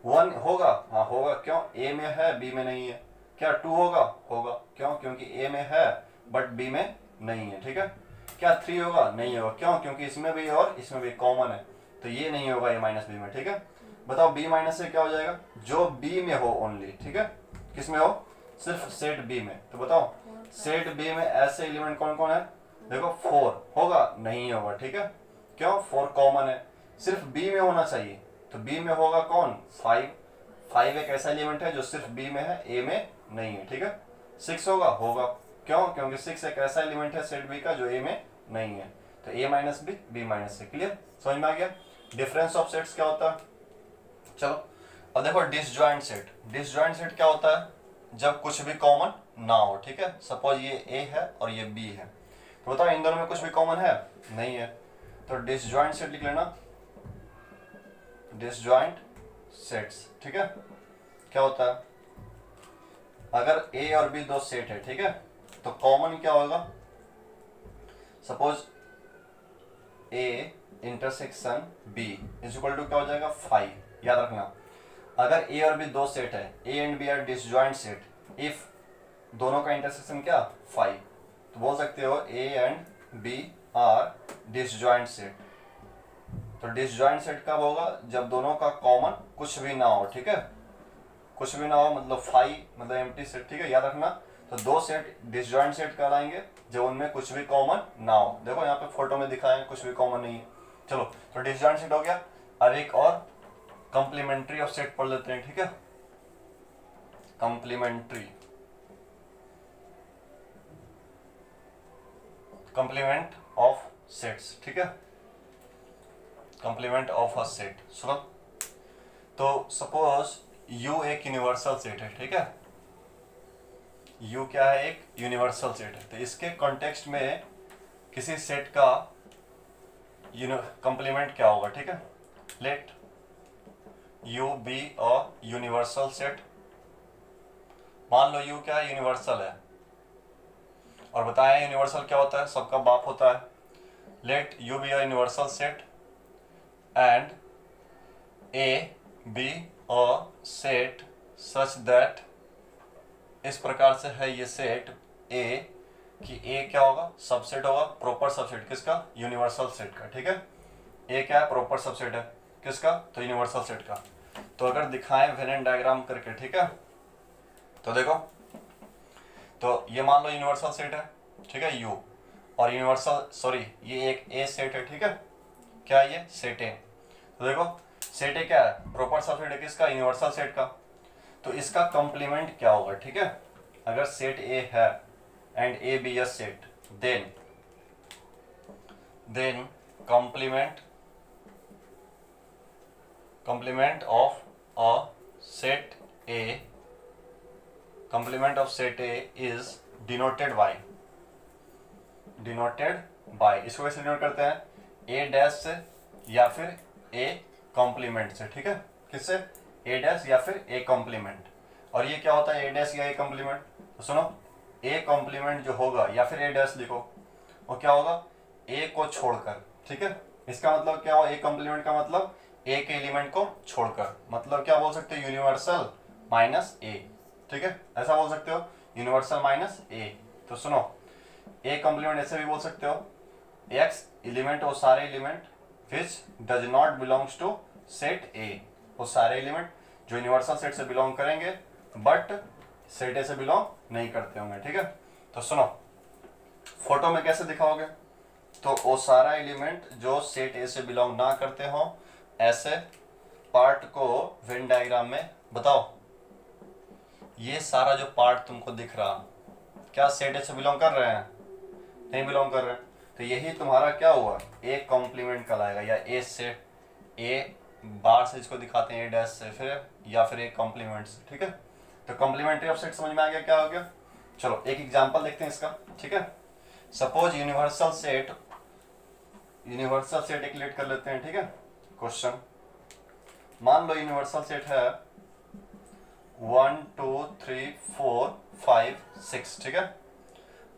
1 होगा, हाँ होगा, क्यों? ए में है बी में नहीं है। क्या 2 होगा? होगा, क्यों? क्योंकि ए में है बट बी में नहीं है, ठीक है। क्या 3 होगा? नहीं होगा, क्यों? क्योंकि इसमें भी और इसमें भी कॉमन है, तो ये नहीं होगा ए माइनस बी में, ठीक है। बताओ बी माइनस से क्या हो जाएगा? जो बी में हो ओनली, ठीक है, किस में हो? सिर्फ सेट बी में। तो बताओ सेट बी में ऐसे एलिमेंट कौन कौन है? देखो 4 होगा, नहीं होगा, ठीक है, क्यों? 4 कॉमन है, सिर्फ बी में होना चाहिए, तो बी में होगा कौन? 5 एक ऐसा एलिमेंट है जो सिर्फ बी में है, ए में नहीं है, ठीक है। 6 होगा, होगा, क्यों? क्योंकि 6 एक ऐसा एलिमेंट है सेट बी का जो ए में नहीं है, तो ए माइनस बी, बी माइनस से। क्लियर? समझ में आ गया डिफरेंस ऑफ सेट्स क्या होता है? चलो अब देखो डिसजॉइंट सेट। डिसजॉइंट सेट क्या होता है? जब कुछ भी कॉमन ना हो, ठीक है। सपोज ये ए है और ये बी है, तो बताओ इन दोनों में कुछ भी कॉमन है? नहीं है, तो डिसजॉइंट सेट लिख लेना, डिसजॉइंट सेट्स, ठीक है। क्या होता है? अगर ए और बी दो सेट है, ठीक है, तो कॉमन क्या होगा? Suppose A intersection B is equal to क्या हो जाएगा? 5। याद रखना अगर ए और बी दो सेट है, A and B are disjoint set if दोनों का इंटरसेक्शन क्या? 5, तो बोल सकते हो A and B are disjoint set. तो डिसजॉइंट सेट कब होगा? जब दोनों का कॉमन कुछ भी ना हो, ठीक है, कुछ भी ना हो, मतलब 5 मतलब एम्प्टी सेट, ठीक है, याद रखना। तो दो सेट डिसजॉइंट सेट कहलाएंगे जब उनमें कुछ भी कॉमन ना हो। देखो यहाँ पे फोटो में दिखाया है कुछ भी कॉमन नहीं है। चलो तो डिसजॉइंट सेट हो गया। अब एक और कॉम्प्लीमेंट्री ऑफ सेट पढ़ लेते हैं, ठीक है। कॉम्प्लीमेंट्री, कॉम्प्लीमेंट ऑफ सेट्स, ठीक है, कॉम्प्लीमेंट ऑफ अ सेट। सुनो तो सपोज U एक यूनिवर्सल सेट है, ठीक है, U क्या है? एक यूनिवर्सल सेट है। तो इसके कॉन्टेक्स्ट में किसी सेट का कॉम्प्लीमेंट क्या होगा? ठीक है, let U be a universal set. मान लो U क्या है? यूनिवर्सल है, और बताया यूनिवर्सल क्या होता है? सबका बाप होता है। Let U be a universal set and A be a set such that, इस प्रकार से है ये सेट A कि A क्या होगा? सबसेट होगा, प्रॉपर सबसेट किसका? यूनिवर्सल सेट का, ठीक है। A क्या है? प्रॉपर सबसेट है किसका? तो यूनिवर्सल सेट का। तो अगर दिखाएं वेन डायग्राम करके, ठीक है, तो देखो, तो ये मान लो यूनिवर्सल सेट है, ठीक है, U, और यूनिवर्सल सॉरी ये एक A सेट है, ठीक है, क्या ये? Set A। तो देखो सेट A क्या है? प्रॉपर सबसेट है किसका? यूनिवर्सल सेट का। तो इसका कॉम्प्लीमेंट क्या होगा? ठीक है, अगर सेट ए है and A be a set, then complement of set A is denoted by इसको कैसे डिनोट करते हैं, ए डैश से या फिर ए कॉम्प्लीमेंट से, ठीक है, किससे, ए डैश या फिर ए कॉम्प्लीमेंट। और ये क्या होता है ए डैश या ए कॉम्प्लीमेंट, तो सुनो ए कॉम्प्लीमेंट जो होगा या फिर ए डैश लिखो, वो क्या होगा, ए को छोड़कर, ठीक है। इसका मतलब क्या हो, ए कॉम्प्लीमेंट का मतलब ए के एलिमेंट को छोड़कर, मतलब क्या बोल सकते हो, यूनिवर्सल माइनस ए, ठीक है, ऐसा बोल सकते हो, यूनिवर्सल माइनस ए। तो सुनो ए कॉम्प्लीमेंट ऐसे भी बोल सकते हो, एक्स एलिमेंट वो सारे element which does not belongs to set A, वो सारे एलिमेंट जो यूनिवर्सल सेट से बिलोंग करेंगे बट सेट ए से बिलोंग नहीं करते होंगे, ठीक है। तो सुनो फोटो में कैसे दिखाओगे, तो वो सारा एलिमेंट जो सेट ए से बिलोंग ना करते हो, ऐसे पार्ट को वेन डायग्राम में बताओ, ये सारा जो पार्ट तुमको दिख रहा क्या सेट ए से बिलोंग कर रहे हैं, नहीं बिलोंग कर रहे हैं, तो यही तुम्हारा क्या हुआ, ए कॉम्प्लीमेंट कहलाएगा, या ए सेट, ए बार से इसको दिखाते हैं ए डैश से, फिर या फिर ए कॉम्प्लीमेंट से, ठीक है। तो कॉम्प्लीमेंट्री ऑफ सेट समझ में आ गया क्या हो गया। चलो एक एग्जांपल देखते हैं इसका, ठीक है। सपोज यूनिवर्सल सेट एक लेट कर लेते हैं, ठीक है। क्वेश्चन, मान लो यूनिवर्सल सेट है 1 2 3 4 5 6, ठीक है।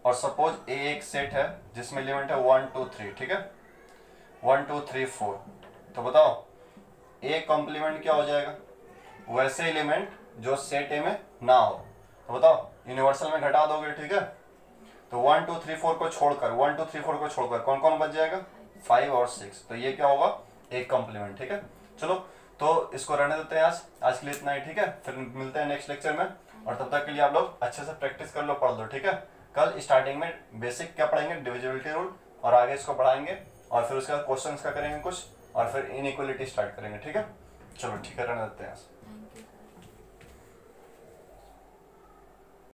और सपोज ए एक सेट है जिसमें एलिमेंट है 1 2 3, ठीक है, 1 2 3 4। तो बताओ ए कॉम्प्लीमेंट क्या हो जाएगा, वैसे एलिमेंट जो सेट ए में ना हो, तो बताओ यूनिवर्सल में घटा दोगे, ठीक है। तो 1 2 3 4 को छोड़कर कौन कौन बच जाएगा, 5 और 6, तो ये क्या होगा, एक कॉम्प्लीमेंट, ठीक है। चलो तो इसको रहने देते हैं, आज के लिए इतना ही, ठीक है। फिर मिलते हैं नेक्स्ट लेक्चर में, और तब तक के लिए आप लोग अच्छे से प्रैक्टिस कर लो, पढ़ लो, ठीक है। कल स्टार्टिंग में बेसिक क्या पढ़ेंगे, डिविजिबिलिटी रूल, और आगे इसको पढ़ाएंगे, और फिर उसके बाद क्वेश्चंस का करेंगे कुछ, और फिर इनइक्वालिटी स्टार्ट करेंगे, ठीक है। चलो ठीक है, रहने देते हैं।